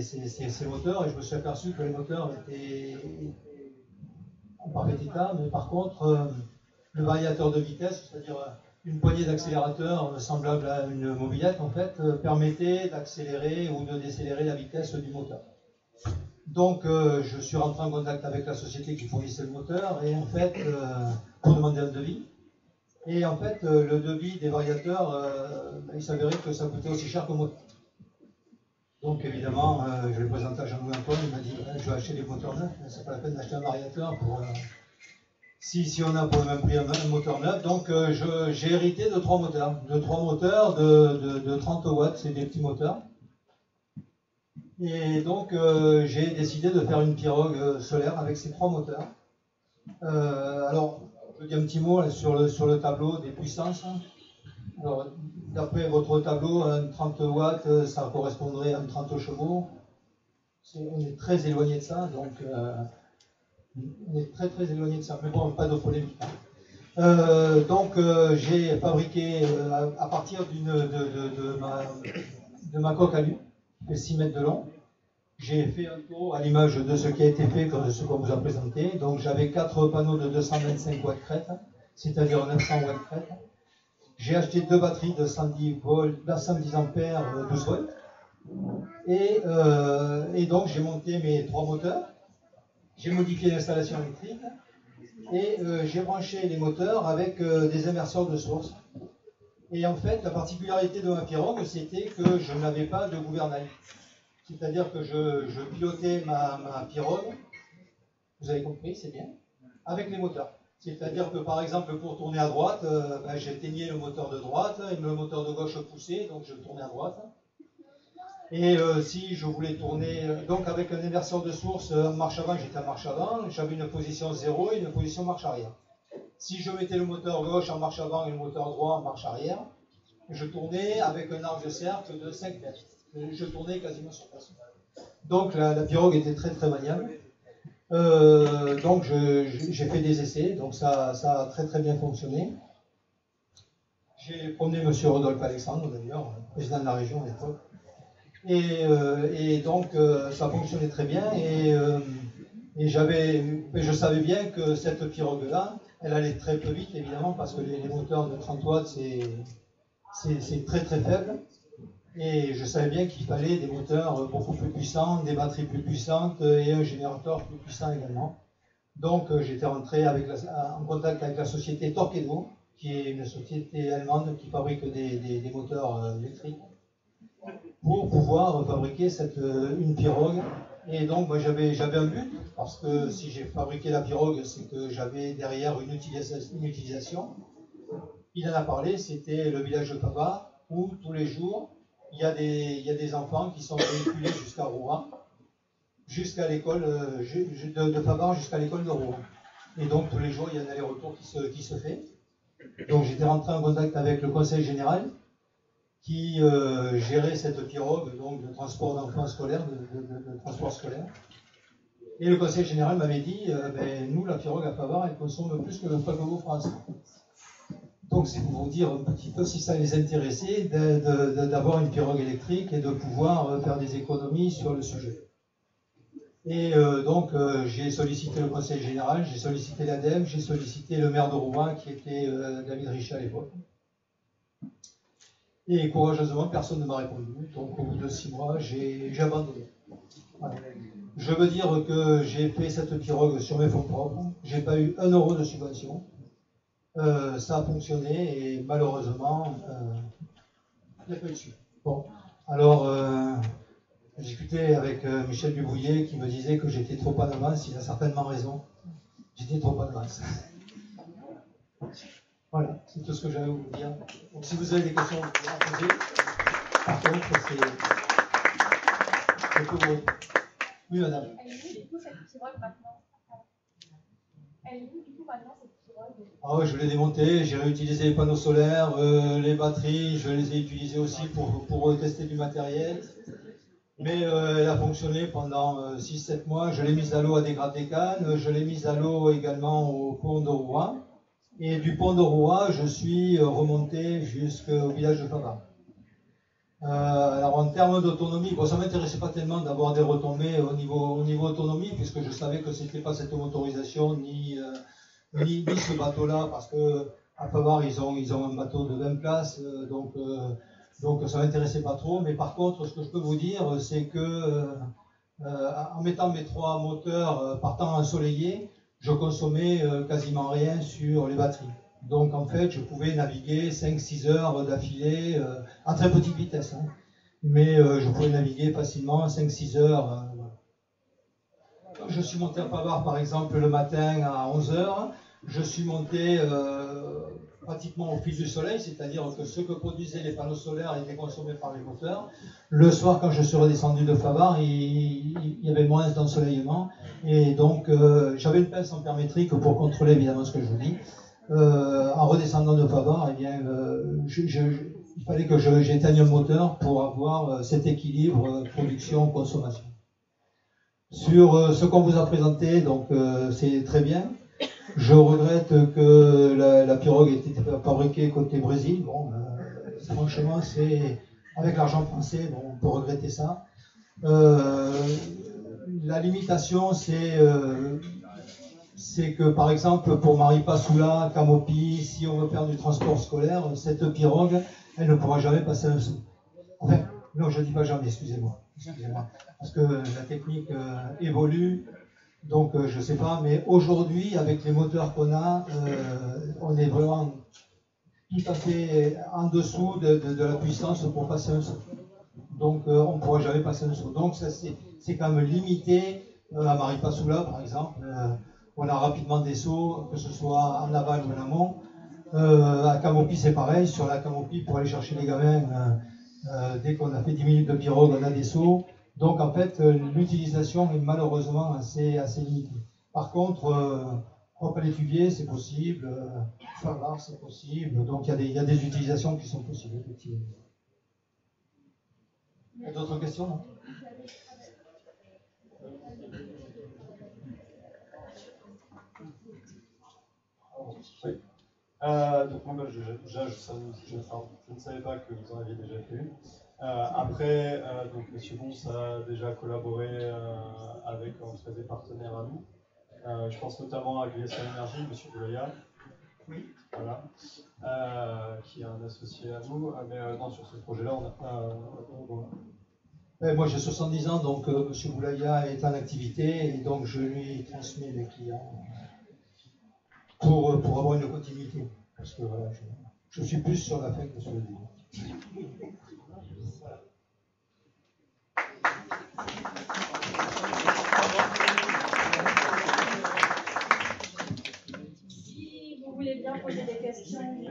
moteurs et je me suis aperçu que les moteurs en parfait état, mais par contre, le variateur de vitesse, c'est-à-dire une poignée d'accélérateur semblable à une mobilette, en fait, permettait d'accélérer ou de décélérer la vitesse du moteur. Donc, je suis rentré en contact avec la société qui fournissait le moteur, et en fait, pour demander un devis. Et en fait, le devis des variateurs, il s'avérait que ça coûtait aussi cher que le moteur. Donc évidemment, je l'ai présenté à Jean-Louis Antoine, il m'a dit je vais acheter des moteurs neufs, c'est pas la peine d'acheter un variateur pour, si on a pour le même prix un moteur neuf. Donc j'ai hérité de trois moteurs de 30 watts, c'est des petits moteurs. Et donc j'ai décidé de faire une pirogue solaire avec ces trois moteurs. Alors, je dis un petit mot là, sur le tableau des puissances. Alors, d'après votre tableau, un 30 watts, ça correspondrait à un 30 chevaux. On est très éloigné de ça, donc on est très très éloigné de ça. Mais bon, pas de polémique. Donc, j'ai fabriqué à partir de ma coque à lui, qui fait 6 mètres de long. J'ai fait un tour à l'image de ce qui a été fait, comme ce qu'on vous a présenté. Donc, j'avais 4 panneaux de 225 watts crête, c'est-à-dire 900 watts crête. J'ai acheté 2 batteries de 110 ampères 12 volts. Et donc, j'ai monté mes 3 moteurs. J'ai modifié l'installation électrique. Et j'ai branché les moteurs avec des inverseurs de source. Et en fait, la particularité de ma pirogue, c'était que je n'avais pas de gouvernail. C'est-à-dire que je pilotais ma pirogue, vous avez compris, c'est bien, avec les moteurs. C'est-à-dire que par exemple, pour tourner à droite, j'éteignais le moteur de droite et le moteur de gauche poussait, donc je tournais à droite. Et si je voulais tourner, donc avec un inverseur de source en marche avant, j'étais en marche avant, j'avais une position 0 et une position marche arrière. Si je mettais le moteur gauche en marche avant et le moteur droit en marche arrière, je tournais avec un arc de cercle de 5 mètres. Je tournais quasiment sur place. Donc la pirogue était très très maniable. Donc j'ai fait des essais, donc ça a très très bien fonctionné. J'ai promené M. Rodolphe Alexandre d'ailleurs, président de la région à l'époque. Et donc ça fonctionnait très bien et je savais bien que cette pirogue-là, elle allait très peu vite évidemment parce que les moteurs de 30 watts c'est très très faible. Et je savais bien qu'il fallait des moteurs beaucoup plus puissants, des batteries plus puissantes et un générateur plus puissant également. Donc j'étais rentré en contact avec la société Torqeedo, qui est une société allemande qui fabrique des moteurs électriques, pour pouvoir fabriquer une pirogue. Et donc moi j'avais un but, parce que si j'ai fabriqué la pirogue, c'est que j'avais derrière une utilisation. Il en a parlé, c'était le village de Pava, où tous les jours, il y a des enfants qui sont véhiculés jusqu'à Rouen, jusqu'à l'école de Favard jusqu'à l'école de Rouen. Et donc tous les jours, il y a un aller-retour qui se fait. Donc j'étais rentré en contact avec le conseil général qui gérait cette pirogue donc de transport d'enfants scolaires, de transport scolaire. Et le conseil général m'avait dit, nous, la pirogue à Favard, elle consomme plus que le Paquebot France. Donc c'est pour vous dire un petit peu si ça les intéressait d'avoir une pirogue électrique et de pouvoir faire des économies sur le sujet. Et donc j'ai sollicité le conseil général, j'ai sollicité l'ADEME, j'ai sollicité le maire de Rouen qui était David Richet à l'époque. Et courageusement, personne ne m'a répondu. Donc au bout de 6 mois, j'ai abandonné. Voilà. Je veux dire que j'ai fait cette pirogue sur mes fonds propres, j'ai pas eu 1 euro de subvention. Ça a fonctionné et malheureusement, il n'y a pas eu de suite. Bon, alors, j'ai discuté avec Michel Dubrouillet qui me disait que j'étais trop en avance. Il a certainement raison. J'étais trop en avance. Voilà, c'est tout ce que j'avais à vous dire. Donc, si vous avez des questions, vous pouvez en poser. Par contre, c'est pour vous. Oui, madame. Elle est où du coup cette pirogue maintenant? Elle est où du coup maintenant cette pirogue? Ah ouais, je l'ai démonté, j'ai réutilisé les panneaux solaires, les batteries, je les ai utilisées aussi pour tester du matériel. Mais elle a fonctionné pendant 6-7 mois. Je l'ai mise à l'eau à Desgrates-des-Cannes, je l'ai mise à l'eau également au pont de Rouen. Et du pont de Rouen, je suis remonté jusqu'au village de Favard. Alors en termes d'autonomie, bon, ça ne m'intéressait pas tellement d'avoir des retombées au niveau autonomie, puisque je savais que ce n'était pas cette motorisation ni ce bateau-là, parce que à Favard, ils ont un bateau de 20 places, donc ça ne m'intéressait pas trop. Mais par contre, ce que je peux vous dire, c'est que en mettant mes 3 moteurs partant ensoleillés, je consommais quasiment rien sur les batteries. Donc en fait, je pouvais naviguer 5-6 heures d'affilée à très petite vitesse. Hein. Mais je pouvais naviguer facilement 5-6 heures. Je suis monté à Favard par exemple le matin à 11 heures. Je suis monté pratiquement au fil du soleil, c'est-à-dire que ce que produisaient les panneaux solaires était consommé par les moteurs. Le soir, quand je suis redescendu de Favard, il y avait moins d'ensoleillement. Et donc, j'avais une pince ampérométrique pour contrôler évidemment ce que je vous dis. En redescendant de Favard, eh bien, il fallait que j'éteigne un moteur pour avoir cet équilibre production-consommation. Sur ce qu'on vous a présenté, donc c'est très bien. Je regrette que la pirogue ait été fabriquée côté Brésil. Bon, franchement, c'est avec l'argent français, bon, on peut regretter ça. La limitation, c'est que, par exemple, pour Maripasoula, Camopi, si on veut faire du transport scolaire, cette pirogue, elle ne pourra jamais passer un saut. Enfin, non, je ne dis pas jamais, excusez-moi. Parce que la technique évolue. Donc, je ne sais pas, mais aujourd'hui, avec les moteurs qu'on a, on est vraiment tout à fait en dessous de la puissance pour passer un saut. Donc, on ne pourra jamais passer un saut. Donc, ça, c'est quand même limité. À Maripasoula, par exemple, on a rapidement des sauts, que ce soit en aval ou en amont. À Camopi, c'est pareil. Sur la Camopi, pour aller chercher les gamins, dès qu'on a fait 10 minutes de pirogue, on a des sauts. Donc en fait, l'utilisation est malheureusement assez limitée. Par contre, Propre-à-l'étuvier, c'est possible, Favard, c'est possible. Donc il y a des utilisations qui sont possibles, effectivement. Il y a d'autres questions, non ? Oui. Donc moi, je ne savais pas que vous en aviez déjà fait une. Après, donc M. Bons a déjà collaboré avec en tout cas des partenaires à nous. Je pense notamment à Glacial Energy, M. Boulaya, Oui. Voilà, qui est un associé à nous. Mais non, sur ce projet-là, on n'a pas. Moi j'ai 70 ans, donc M. Boulaya est en activité et donc je lui transmets mes clients pour avoir une continuité. Parce que voilà, je suis plus sur la fin que sur le début. Si vous voulez bien poser des questions à M.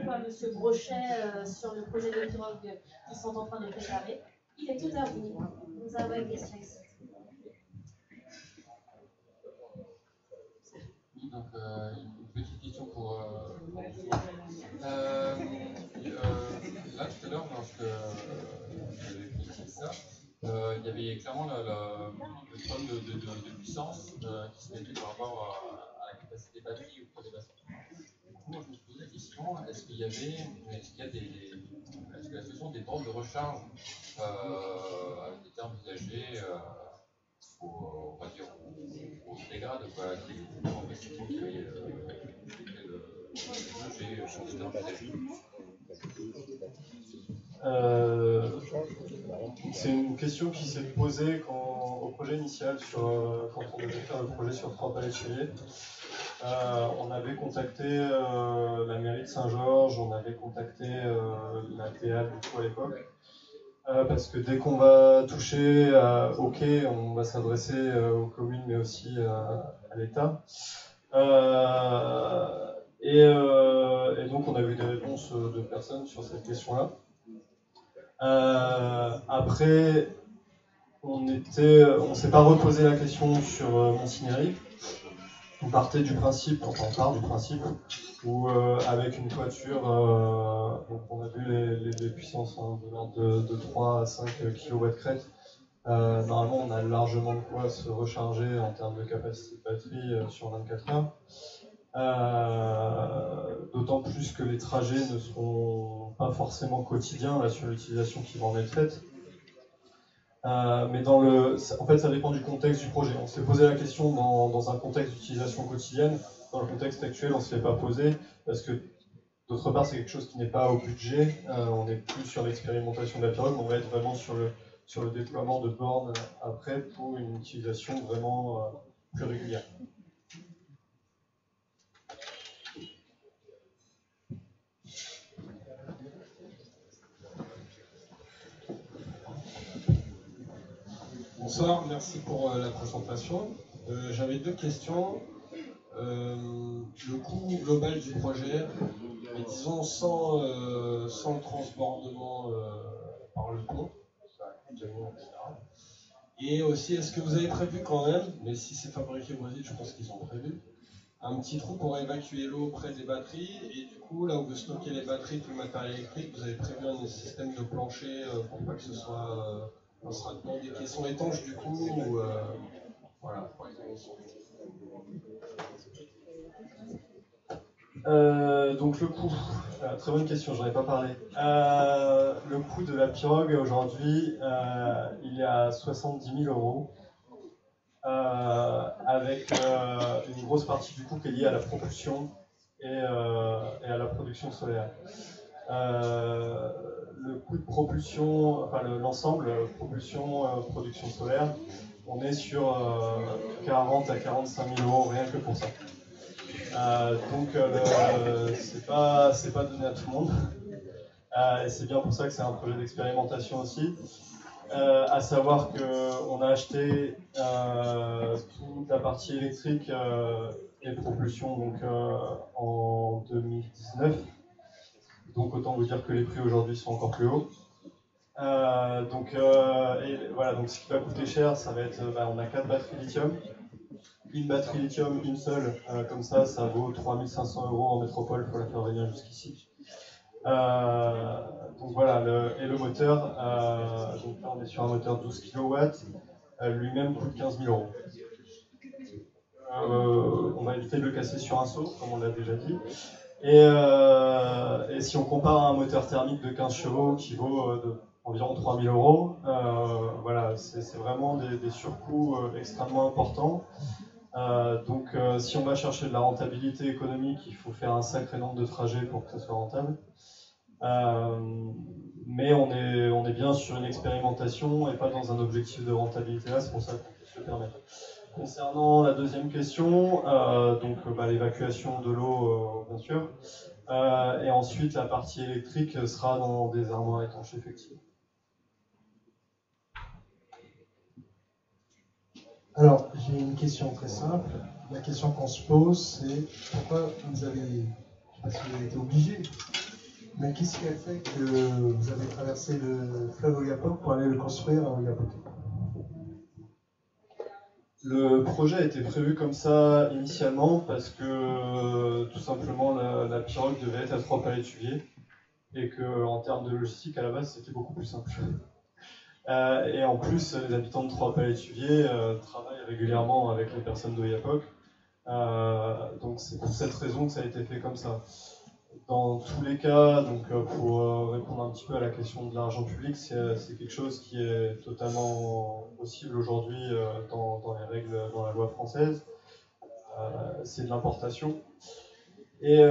Brochet sur le projet de pirogue qu'ils sont en train de préparer, il est tout à vous. Nous avons une question ici. Oui, donc une petite question pour vous. Là, tout à l'heure, lorsque j'avais expliqué ça, il y avait clairement le problème de puissance qui se mettait par rapport à la capacité batterie ou pour des bateaux. Du coup, moi, je me suis posé la question, est-ce que ce sont des bornes de recharge avec des termes usagés on va dire, au dégrade, quoi, qui est en facilement qui c'est une question qui s'est posée au projet initial, quand on devait faire le projet sur Propre-à-l'étuvier. On avait contacté la mairie de Saint-Georges, on avait contacté la TA du coup à l'époque. Parce que dès qu'on va toucher au quai, on va s'adresser aux communes mais aussi à l'État. Et donc on a eu des réponses de personnes sur cette question-là. Après, on ne s'est pas reposé la question sur Montigny. On partait du principe, enfin on part du principe, où avec une toiture, donc on a vu les puissances de l'ordre de 3 à 5 kW crête. Normalement, on a largement de quoi se recharger en termes de capacité de batterie sur 24 heures. D'autant plus que les trajets ne seront pas forcément quotidiens là, sur l'utilisation qui va en être faite. Mais en fait, ça dépend du contexte du projet. On s'est posé la question dans un contexte d'utilisation quotidienne. Dans le contexte actuel, on ne se l'est pas posé parce que, d'autre part, c'est quelque chose qui n'est pas au budget. On n'est plus sur l'expérimentation de la pirogue, on va être vraiment sur le déploiement de bornes après pour une utilisation vraiment plus régulière. Bonsoir, merci pour la présentation. J'avais deux questions. Le coût global du projet, mais disons sans le transbordement par le pont, etc. Et aussi, est-ce que vous avez prévu quand même, mais si c'est fabriqué au Brésil, je pense qu'ils ont prévu, un petit trou pour évacuer l'eau près des batteries, et du coup, là où vous stockez les batteries, tout le matériel électrique, vous avez prévu un système de plancher pour pas que ce soit... on sera dans des caissons étanches du coup, ou voilà, pour exemple. Donc le coût, très bonne question, j'en ai pas parlé. Le coût de la pirogue aujourd'hui, il est à 70 000 €, avec une grosse partie du coût qui est liée à la propulsion et à la production solaire. Le coût de propulsion, enfin l'ensemble, propulsion, production solaire, on est sur 40 à 45 000 € rien que pour ça. Donc c'est pas donné à tout le monde. Et c'est bien pour ça que c'est un projet d'expérimentation aussi. À savoir qu'on a acheté toute la partie électrique et propulsion donc, en 2019. Donc autant vous dire que les prix aujourd'hui sont encore plus hauts. Donc ce qui va coûter cher, ça va être, on a 4 batteries lithium. Une batterie lithium, une seule, comme ça vaut 3 500 € en métropole, il faut la faire venir jusqu'ici. Donc voilà, et le moteur, donc là on est sur un moteur 12 kW, lui-même coûte 15 000 €. On va éviter de le casser sur un seau, comme on l'a déjà dit. Et si on compare à un moteur thermique de 15 chevaux qui vaut environ 3 000 €, voilà, c'est vraiment des surcoûts extrêmement importants. Donc si on va chercher de la rentabilité économique, il faut faire un sacré nombre de trajets pour que ça soit rentable. Mais on est bien sur une expérimentation et pas dans un objectif de rentabilité là, c'est pour ça qu'on peut se le permettre. Concernant la deuxième question, l'évacuation de l'eau, bien sûr, et ensuite la partie électrique sera dans des armoires étanches effectivement. Alors, j'ai une question très simple. La question qu'on se pose, c'est pourquoi vous avez, je ne sais pas si vous avez été obligé, mais qu'est-ce qui a fait que vous avez traversé le fleuve Oyapock pour aller le construire à Oyapock? Le projet a été prévu comme ça initialement parce que tout simplement la pirogue devait être à 3 palais étuviers et qu'en termes de logistique à la base c'était beaucoup plus simple. Et en plus, les habitants de 3 palais étuviers travaillent régulièrement avec les personnes d'Oyapock. Donc c'est pour cette raison que ça a été fait comme ça. Dans tous les cas, donc pour répondre un petit peu à la question de l'argent public, c'est quelque chose qui est totalement possible aujourd'hui dans les règles, dans la loi française. C'est de l'importation. Et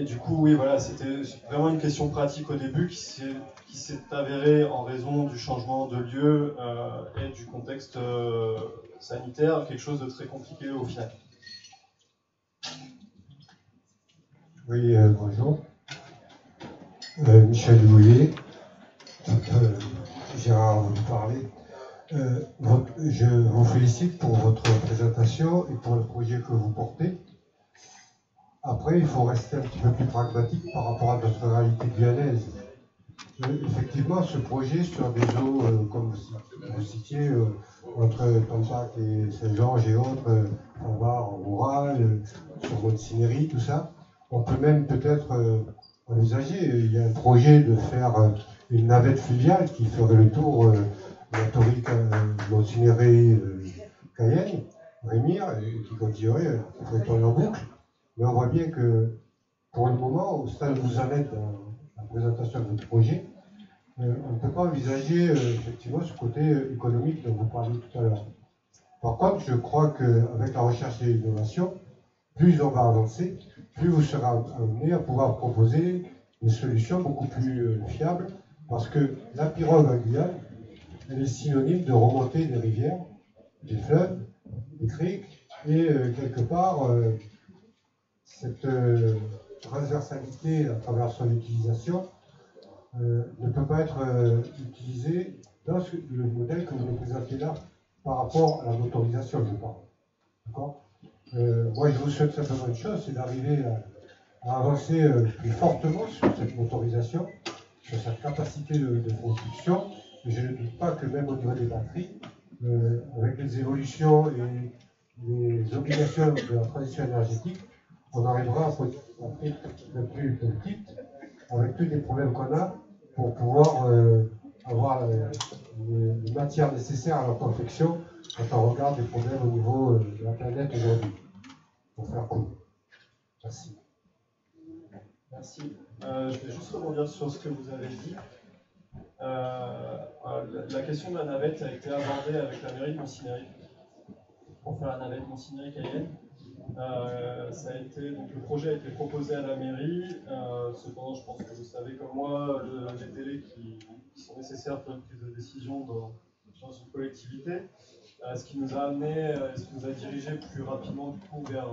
du coup, oui, voilà, c'était vraiment une question pratique au début qui s'est avérée en raison du changement de lieu et du contexte sanitaire, quelque chose de très compliqué au final. Oui, bonjour. Michel Bouillet. Gérard vous parler. Je vous félicite pour votre présentation et pour le projet que vous portez. Après, il faut rester un petit peu plus pragmatique par rapport à notre réalité guyanaise. Effectivement, ce projet sur des eaux, comme vous citiez, entre Tampac et Saint-Georges et autres, on va en rural, sur Montsinéry, tout ça, on peut même peut-être envisager, il y a un projet de faire une navette fluviale qui ferait le tour de la Montsinéry Cayenne, Rémire et qui continuerait, il faudrait tourner en boucle. Mais on voit bien que pour le moment, au stade où vous en êtes dans la présentation de votre projet, on ne peut pas envisager effectivement ce côté économique dont vous parliez tout à l'heure. Par contre, je crois qu'avec la recherche et l'innovation, plus on va avancer, plus vous serez amené à pouvoir proposer des solutions beaucoup plus fiables, parce que la pirogue en Guyane, elle est synonyme de remontée des rivières, des fleuves, des criques, et quelque part, cette transversalité à travers son utilisation ne peut pas être utilisée dans le modèle que vous nous présentez là par rapport à la motorisation, je parle. D'accord ? Moi, je vous souhaite simplement une chose, c'est d'arriver à avancer plus fortement sur cette motorisation, sur sa capacité de construction. Et je ne doute pas que même au niveau des batteries, avec les évolutions et les obligations de la transition énergétique, on arrivera à faire le plus petite avec tous les problèmes qu'on a pour pouvoir avoir les matières nécessaires à leur confection quand on regarde les problèmes au niveau de la planète aujourd'hui. Pour faire court. Merci. Merci. Je vais juste rebondir sur ce que vous avez dit. La question de la navette a été abordée avec la mairie de Montigny pour faire la navette Montigny-Cayenne. Donc le projet a été proposé à la mairie. Cependant, je pense que vous savez comme moi les délais qui sont nécessaires pour une prise de décision dans une collectivité. Ce qui nous a amené, ce qui nous a dirigé plus rapidement du coup vers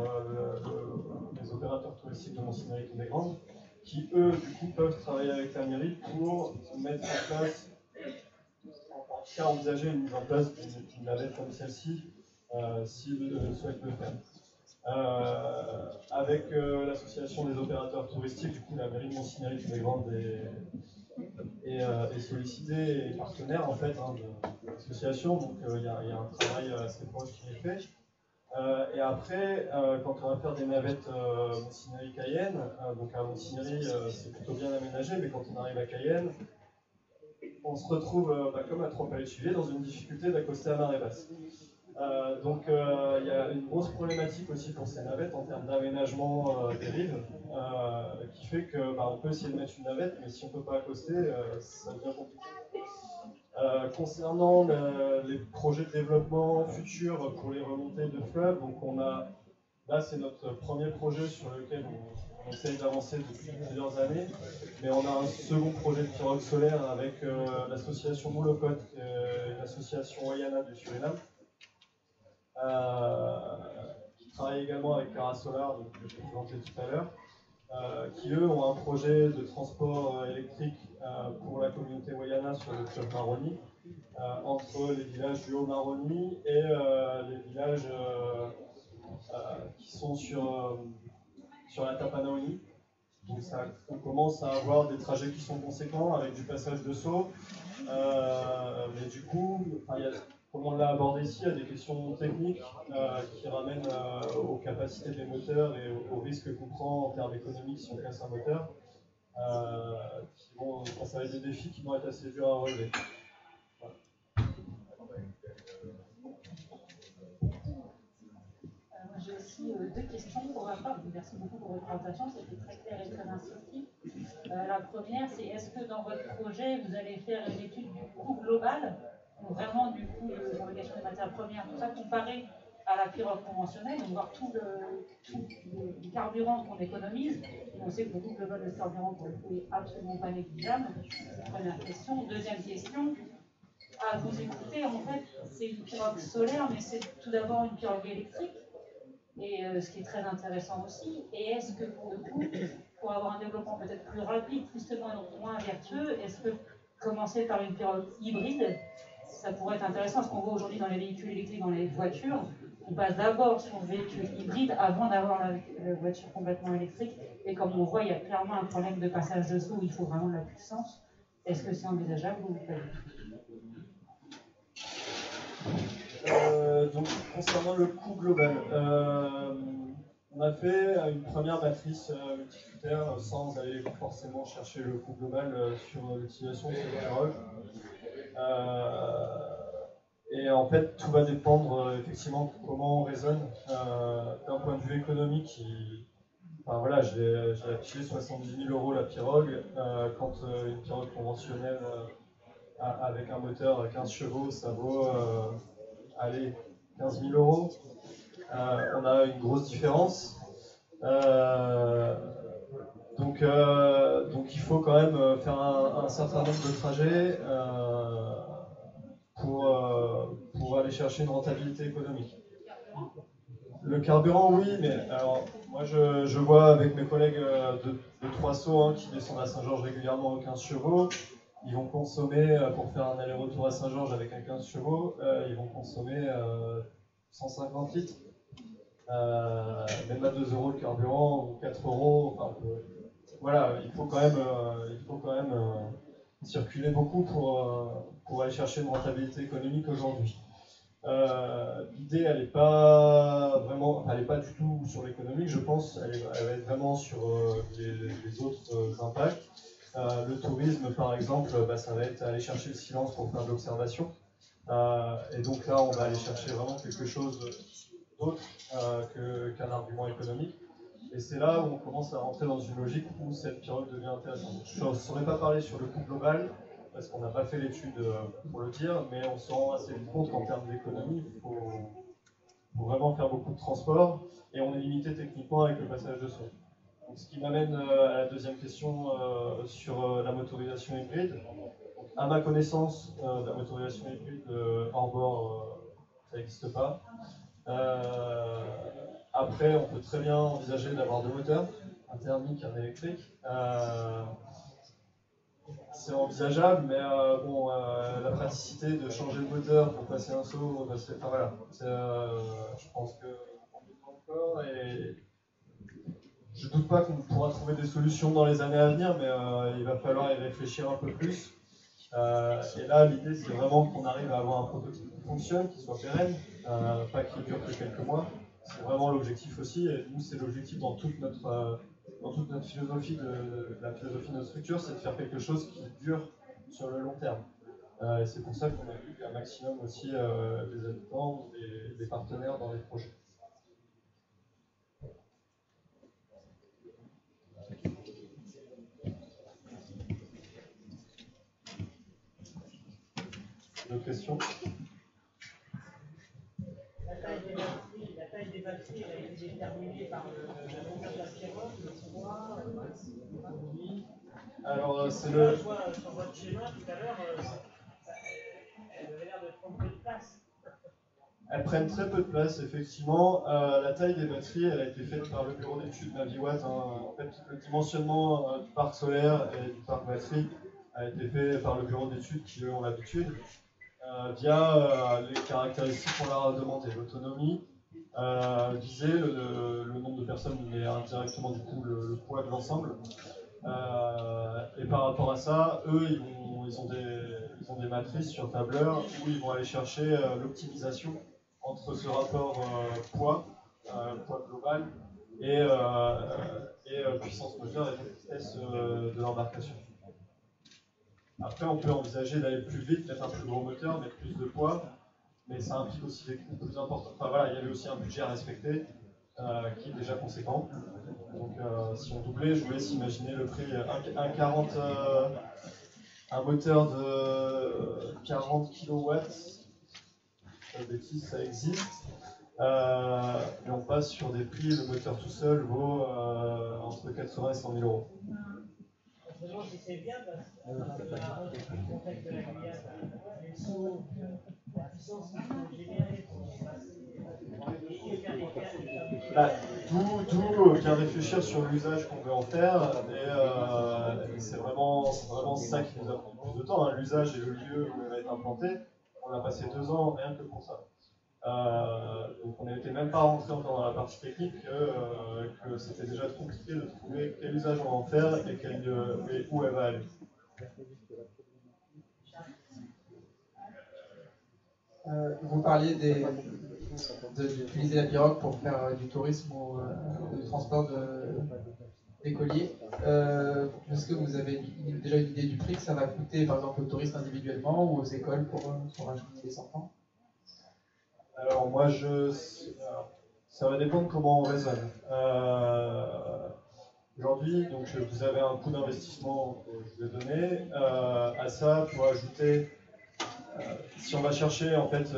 les opérateurs touristiques de Montigny-Cayenne, qui eux du coup peuvent travailler avec la mairie pour mettre en place, en tout cas envisager une mise en place d'une navette comme celle-ci, s'ils souhaitent le faire. Avec l'association des opérateurs touristiques, du coup la mairie de Montigny-Cayenne est sollicitée et partenaire en fait de l'association, donc il y a un travail assez proche qui est fait. Et après, quand on va faire des navettes Montigny-Cayenne, donc à Montigny c'est plutôt bien aménagé, mais quand on arrive à Cayenne, on se retrouve comme à Trois-Palais-de-Chulier dans une difficulté d'accoster à marée basse. Donc il y a une grosse problématique aussi pour ces navettes en termes d'aménagement des rives, qui fait que on peut essayer de mettre une navette, mais si on ne peut pas accoster, ça devient compliqué. Concernant les projets de développement futurs pour les remontées de fleuves, donc là c'est notre premier projet sur lequel on essaye d'avancer depuis plusieurs années, mais on a un second projet de pirogue solaire avec l'association Moulocote et l'association Wayana du Suriname. Qui travaille également avec Cara Solar, donc, que je vais présenter tout à l'heure, qui eux ont un projet de transport électrique pour la communauté Wayana sur le fleuve Maroni, entre les villages du Haut-Maroni et les villages qui sont sur la Tapanaoni. Donc on commence à avoir des trajets qui sont conséquents avec du passage de saut, mais du coup, comme on l'a abordé ici, il y a des questions techniques qui ramènent aux capacités des moteurs et aux risques qu'on prend en termes économiques si on casse un moteur. Ça va être des défis qui vont être assez durs à relever. Voilà. Moi j'ai aussi deux questions pour ma part. Merci beaucoup pour votre présentation, c'était très clair et très instructif. La première, c'est est-ce que dans votre projet, vous allez faire une étude du coût global, donc vraiment du coût de fabrication des matières premières, tout ça comparé à la pirogue conventionnelle, donc voir tout le carburant qu'on économise. On sait que le coût global de ce carburant, pour le coup, est absolument pas négligeable. Première question. Deuxième question, à vous écouter, en fait, c'est une pirogue solaire, mais c'est tout d'abord une pirogue électrique, et ce qui est très intéressant aussi. Et est-ce que pour le coup, pour avoir un développement peut-être plus rapide, justement, donc moins vertueux, est-ce que commencer par une pirogue hybride, ça pourrait être intéressant? Ce qu'on voit aujourd'hui dans les véhicules électriques, dans les voitures, on passe d'abord sur le véhicule hybride avant d'avoir la voiture complètement électrique. Et comme on voit, il y a clairement un problème de passage de saut où il faut vraiment de la puissance. Est-ce que c'est envisageable ou pas? Donc, concernant le coût global, on a fait une première matrice multicritère sans aller forcément chercher le coût global sur l'utilisation de cette pirogue. Et en fait, tout va dépendre effectivement de comment on raisonne. D'un point de vue économique, enfin, voilà, j'ai affiché 70 000 € la pirogue. Quand une pirogue conventionnelle avec un moteur à 15 chevaux, ça vaut allez, 15 000 €. On a une grosse différence. Donc il faut quand même faire un certain nombre de trajets pour aller chercher une rentabilité économique. Le carburant, oui, mais alors moi je vois avec mes collègues de Trois-Sceaux qui descendent à Saint-Georges régulièrement aux 15 chevaux, ils vont consommer, pour faire un aller-retour à Saint-Georges avec un 15 chevaux, ils vont consommer 150 litres. Même à 2 € le carburant, ou 4 €, enfin, voilà, il faut quand même circuler beaucoup pour aller chercher une rentabilité économique aujourd'hui. L'idée, elle n'est pas du tout sur l'économique, je pense, elle va être vraiment sur les autres impacts. Le tourisme, par exemple, ça va être aller chercher le silence pour faire de l'observation. Et donc là, on va aller chercher vraiment quelque chose d'autre qu'un argument économique. Et c'est là où on commence à rentrer dans une logique où cette pirogue devient intéressante. Je ne saurais pas parler sur le coût global, parce qu'on n'a pas fait l'étude pour le dire, mais on se rend assez vite compte qu'en termes d'économie, il faut vraiment faire beaucoup de transport, et on est limité techniquement avec le passage de soi. Donc, ce qui m'amène à la deuxième question sur la motorisation hybride. À ma connaissance, la motorisation hybride hors bord, ça n'existe pas. Après, on peut très bien envisager d'avoir deux moteurs, un thermique et un électrique. C'est envisageable, mais la praticité de changer de moteur pour passer un saut, voilà. Je pense qu'on est encore, et je doute pas qu'on pourra trouver des solutions dans les années à venir, mais il va falloir y réfléchir un peu plus. Et là, l'idée, c'est vraiment qu'on arrive à avoir un prototype qui fonctionne, qui soit pérenne, pas qui dure que quelques mois. C'est vraiment l'objectif aussi, et nous, c'est l'objectif dans toute notre philosophie, la philosophie de notre structure, c'est de faire quelque chose qui dure sur le long terme. Et c'est pour ça qu'on a vu un maximum aussi des habitants ou des partenaires dans les projets. D'autres questions? La taille des batteries, elle a été déterminée par la longueur de la pirogue, le poids. Alors, c'est le. Sur votre schéma tout à l'heure, elle avait l'air de prendre peu de place. Elles prennent très peu de place, effectivement. La taille des batteries, elle a été faite par le bureau d'études Naviwatt. En fait, le dimensionnement du parc solaire et du parc batterie a été fait par le bureau d'études qui, eux, ont l'habitude, via les caractéristiques qu'on leur a demandées. L'autonomie, viser le nombre de personnes, mais indirectement, du coup, le poids de l'ensemble. Et par rapport à ça, eux, ils ont des matrices sur tableur où ils vont aller chercher l'optimisation entre ce rapport poids global, et puissance moteur et vitesse de l'embarcation. Après, on peut envisager d'aller plus vite, mettre un plus gros moteur, mettre plus de poids, mais ça implique aussi des coûts plus importants. Enfin voilà, il y avait aussi un budget à respecter qui est déjà conséquent. Donc si on doublait, je vous laisse imaginer le prix. Un moteur de 40 kW, pas de bêtises, ça existe. Et on passe sur des prix, le moteur tout seul vaut entre 80 et 100 000 €. Je me demande si c'est bien parce que le contexte de la Guyane, les sauts, la puissance qu'il faut générer pour D'où qu'à réfléchir sur l'usage qu'on veut en faire, et c'est vraiment ça qui nous a pris le plus de temps. L'usage et le lieu où elle va être implantée, on a passé 2 ans rien que pour ça. Donc on n'était même pas rentré encore dans la partie technique, que c'était déjà compliqué de trouver quel usage on va en faire et où elle va aller. Vous parliez d'utiliser la pirogue pour faire du tourisme ou du transport des colis. Est-ce que vous avez déjà une idée du prix que ça va coûter, par exemple, aux touristes individuellement ou aux écoles pour acheminer des enfants? Alors moi, ça va dépendre comment on raisonne. Aujourd'hui, donc vous avez un coût d'investissement que je vous ai donné. À ça, il faut ajouter, si on va chercher, en fait,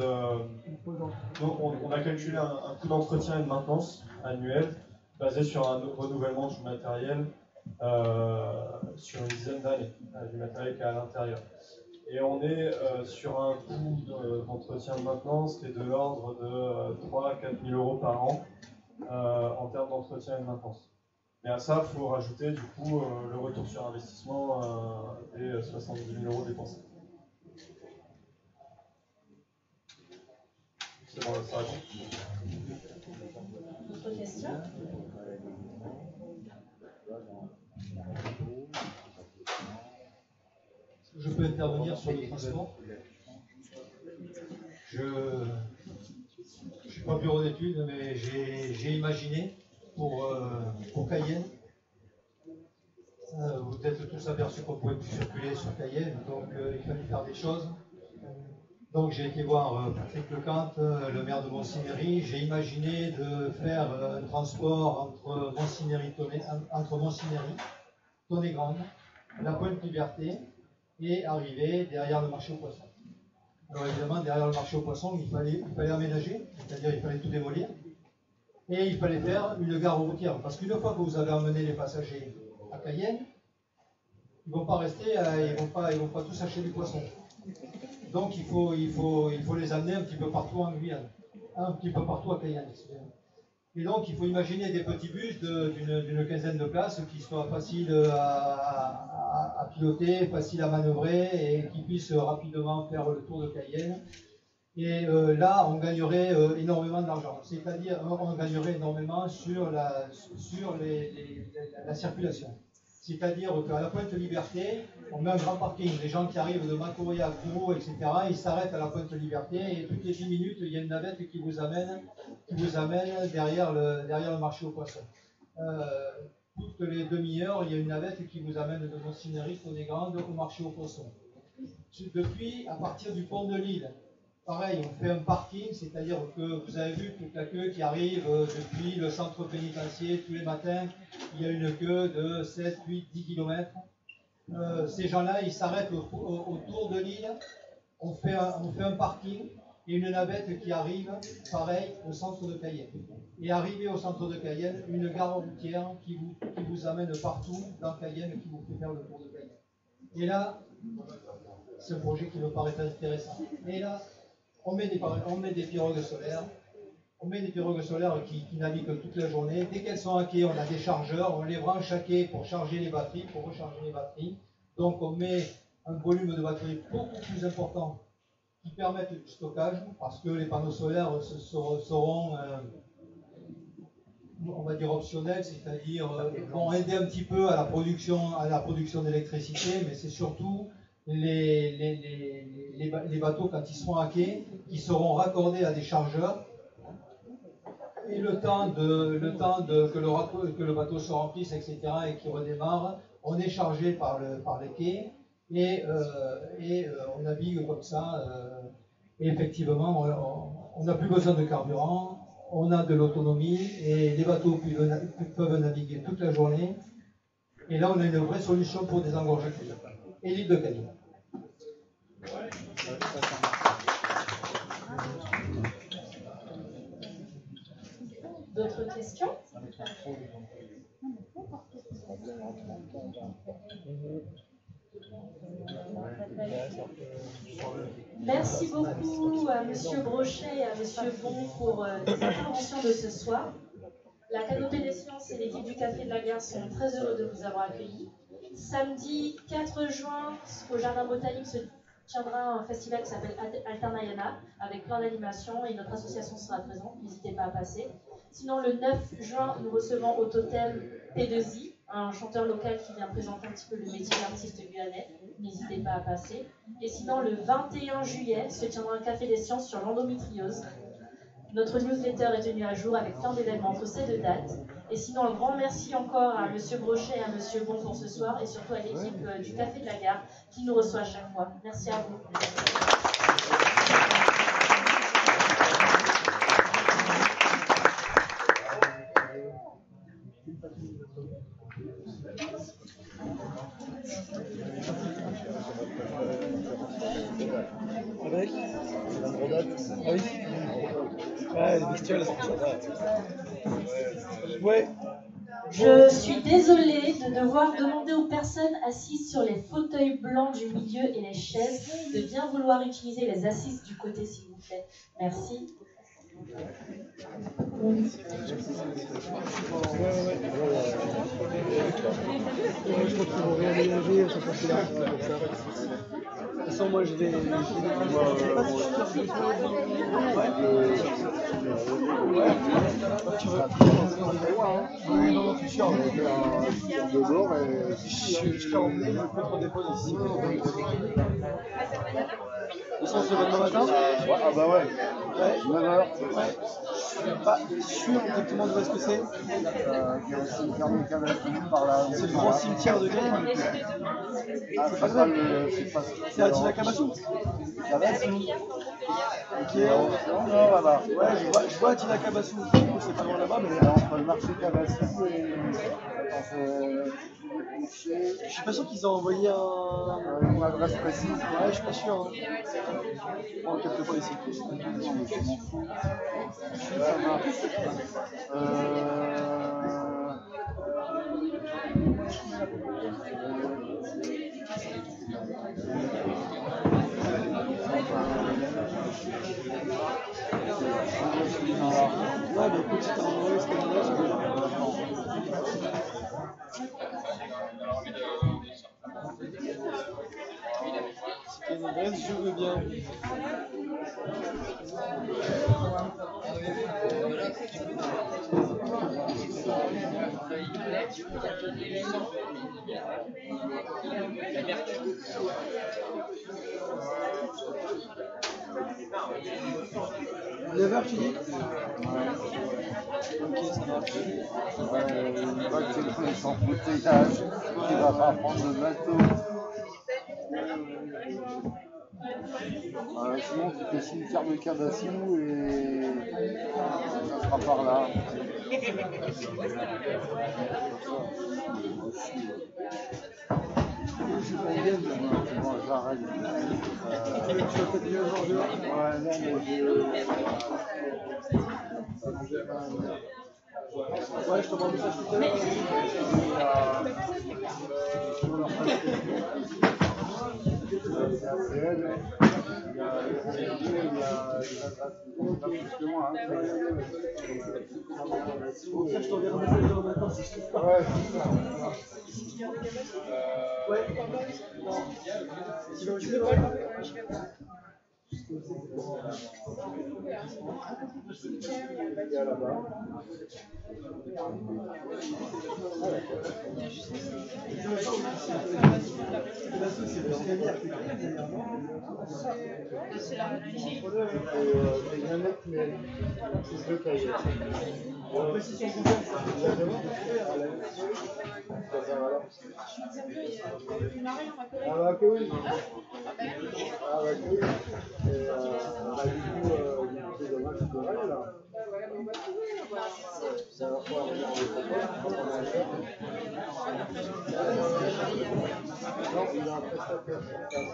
on a calculé un coût d'entretien et de maintenance annuel basé sur un renouvellement du matériel sur une dizaine d'années, du matériel qui est à l'intérieur. Et on est sur un coût d'entretien de maintenance qui est de l'ordre de 3 à 4 000 € par an en termes d'entretien et de maintenance. Mais à ça, il faut rajouter du coup le retour sur investissement des 70 000 € dépensés. C'est bon, ça répond. D'autres questions? Je peux intervenir sur le transport. Je ne suis pas bureau d'études, mais j'ai imaginé pour Cayenne. Vous êtes tous aperçus qu'on ne pouvait plus circuler sur Cayenne, donc il fallait faire des choses. Donc j'ai été voir Patrick Lecante, le maire de Montsinéry. J'ai imaginé de faire un transport entre Montsinéry, Tonnet-Grande, la Pointe Liberté, et arriver derrière le marché aux poissons. Alors évidemment, derrière le marché aux poissons, il fallait aménager, c'est-à-dire il fallait tout démolir, et il fallait faire une gare routière, parce qu'une fois que vous avez emmené les passagers à Cayenne, ils ne vont pas rester, ils vont pas tous acheter du poisson. Donc il faut les amener un petit peu partout en Guyane, un petit peu partout à Cayenne. Et donc il faut imaginer des petits bus d'une quinzaine de places qui soient faciles à piloter, faciles à manœuvrer et qui puissent rapidement faire le tour de Cayenne. Et là, on gagnerait énormément d'argent. C'est-à-dire, on gagnerait énormément sur la circulation. C'est-à-dire qu'à la Pointe Liberté, on met un grand parking. Les gens qui arrivent de Macouria à Kourou, etc., ils s'arrêtent à la Pointe Liberté et toutes les 10 minutes, il y a une navette qui vous amène derrière le marché aux poissons. Toutes les demi-heures, il y a une navette qui vous amène de Montsinéry, Tonnet-Grande, au marché aux poissons. Depuis, à partir du pont de Lille, pareil, on fait un parking, c'est-à-dire que vous avez vu toute la queue qui arrive depuis le centre pénitentiaire tous les matins. Il y a une queue de 7, 8, 10 km. Ces gens-là, ils s'arrêtent autour de l'île. On fait un parking et une navette qui arrive, pareil, au centre de Cayenne. Et arrivé au centre de Cayenne, une gare routière qui vous amène partout dans Cayenne, qui vous fait faire le tour de Cayenne. Et là, c'est un projet qui me paraît intéressant. Et là, on met des pirogues solaires. On met des pirogues solaires qui naviguent toute la journée. Dès qu'elles sont à quai, on a des chargeurs. On les branche à quai pour charger les batteries, pour recharger les batteries. Donc on met un volume de batterie beaucoup plus important qui permettent du stockage, parce que les panneaux solaires seront on va dire optionnels, c'est-à-dire vont aider un petit peu à la production d'électricité, mais c'est surtout les bateaux, quand ils seront à quai, qui seront raccordés à des chargeurs, et le temps que le bateau se remplisse, etc., et qu'il redémarre, on est chargé par les quais, et on navigue comme ça, et effectivement, on n'a plus besoin de carburant, on a de l'autonomie, et les bateaux peuvent naviguer toute la journée, et là on a une vraie solution pour désengorger et l'île de Cayenne. D'autres questions? Merci beaucoup à M. Brochet et à M. Bon pour les interventions de ce soir. La Canopée des Sciences et l'équipe du Café de la Gare sont très heureux de vous avoir accueillis. Samedi 4 juin, au Jardin Botanique se tiendra un festival qui s'appelle Alternayana, avec plein d'animations, et notre association sera présente, n'hésitez pas à passer. Sinon, le 9 juin, nous recevons au totem P2I, un chanteur local qui vient présenter un petit peu le métier d'artiste guyanais, n'hésitez pas à passer. Et sinon, le 21 juillet, se tiendra un Café des Sciences sur l'endométriose. Notre newsletter est tenue à jour avec plein d'événements entre ces deux dates. Et sinon, un grand merci encore à M. Brochet et à M. Bon pour ce soir, et surtout à l'équipe du Café de la Gare qui nous reçoit à chaque fois. Merci à vous. Avec ah oui. Ouais, les bestioles, ça va. Ouais. Je suis désolée de devoir demander aux personnes assises sur les fauteuils blancs du milieu et les chaises de bien vouloir utiliser les assises du côté, s'il vous plaît. Merci. Je crois qu'ils vont réaménager ce côté-là. De toute façon, moi je vais. Oui, non, c'est sûr. De bord, je t'ai emmené le contre-dépôt ici. Ils sont ce demain matin? Ah bah ouais. 9h. Ouais. Je suis pas sûr exactement de ce que c'est. Il y a le cimetière de Cabasson par là. C'est le grand cimetière de Gaël. Ah, c'est pas ça. C'est à Tina Cabasson. Cabasson. Ok. Non, là-bas. Ouais, je vois Tina Cabasson. C'est pas loin là-bas, mais entre le marché Cabasson et. Je suis pas sûr qu'ils ont envoyé une adresse précise. Ouais, je suis pas sûr. Bon, quelque part ici. Non, mais je m'en fous. Ça marche. Ouais, mais écoute, si t'as envoyé ce que tu veux, si une adresse, je veux bien. Neuf heures, tu dis? Ok, ça marche. Une fois que tu es sans fauteuillage, tu vas pas prendre le bateau. Sinon, tu fais cimetière de Cabasson et ça sera par là. Bon, j'arrête. Tu vas peut-être mieux aujourd'hui? Ouais, non, mais ouais, je te demande ça tout à l'heure. Je t'enverrai un message demain matin si je trouve pas. Ouais. Ouais. Non. Tu veux pas? Je vais pas. C'est la fille. Ah bah que oui. Ah bah que oui. Bah du coup, c'est dommage de aller là. Ça va pouvoir venir en métropole. Non, il a un prestataire sur place.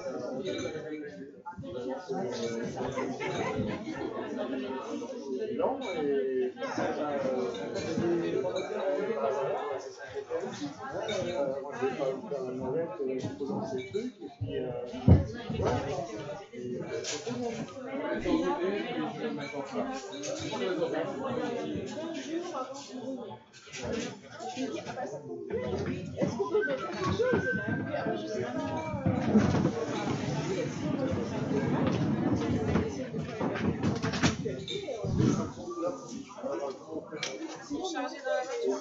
Non, et moi je vais pas vous faire une navette, je peux lancer le truc, et puis Est-ce qu'on peut mettre quelque chose? Je sais pas. Chargé dans la voiture.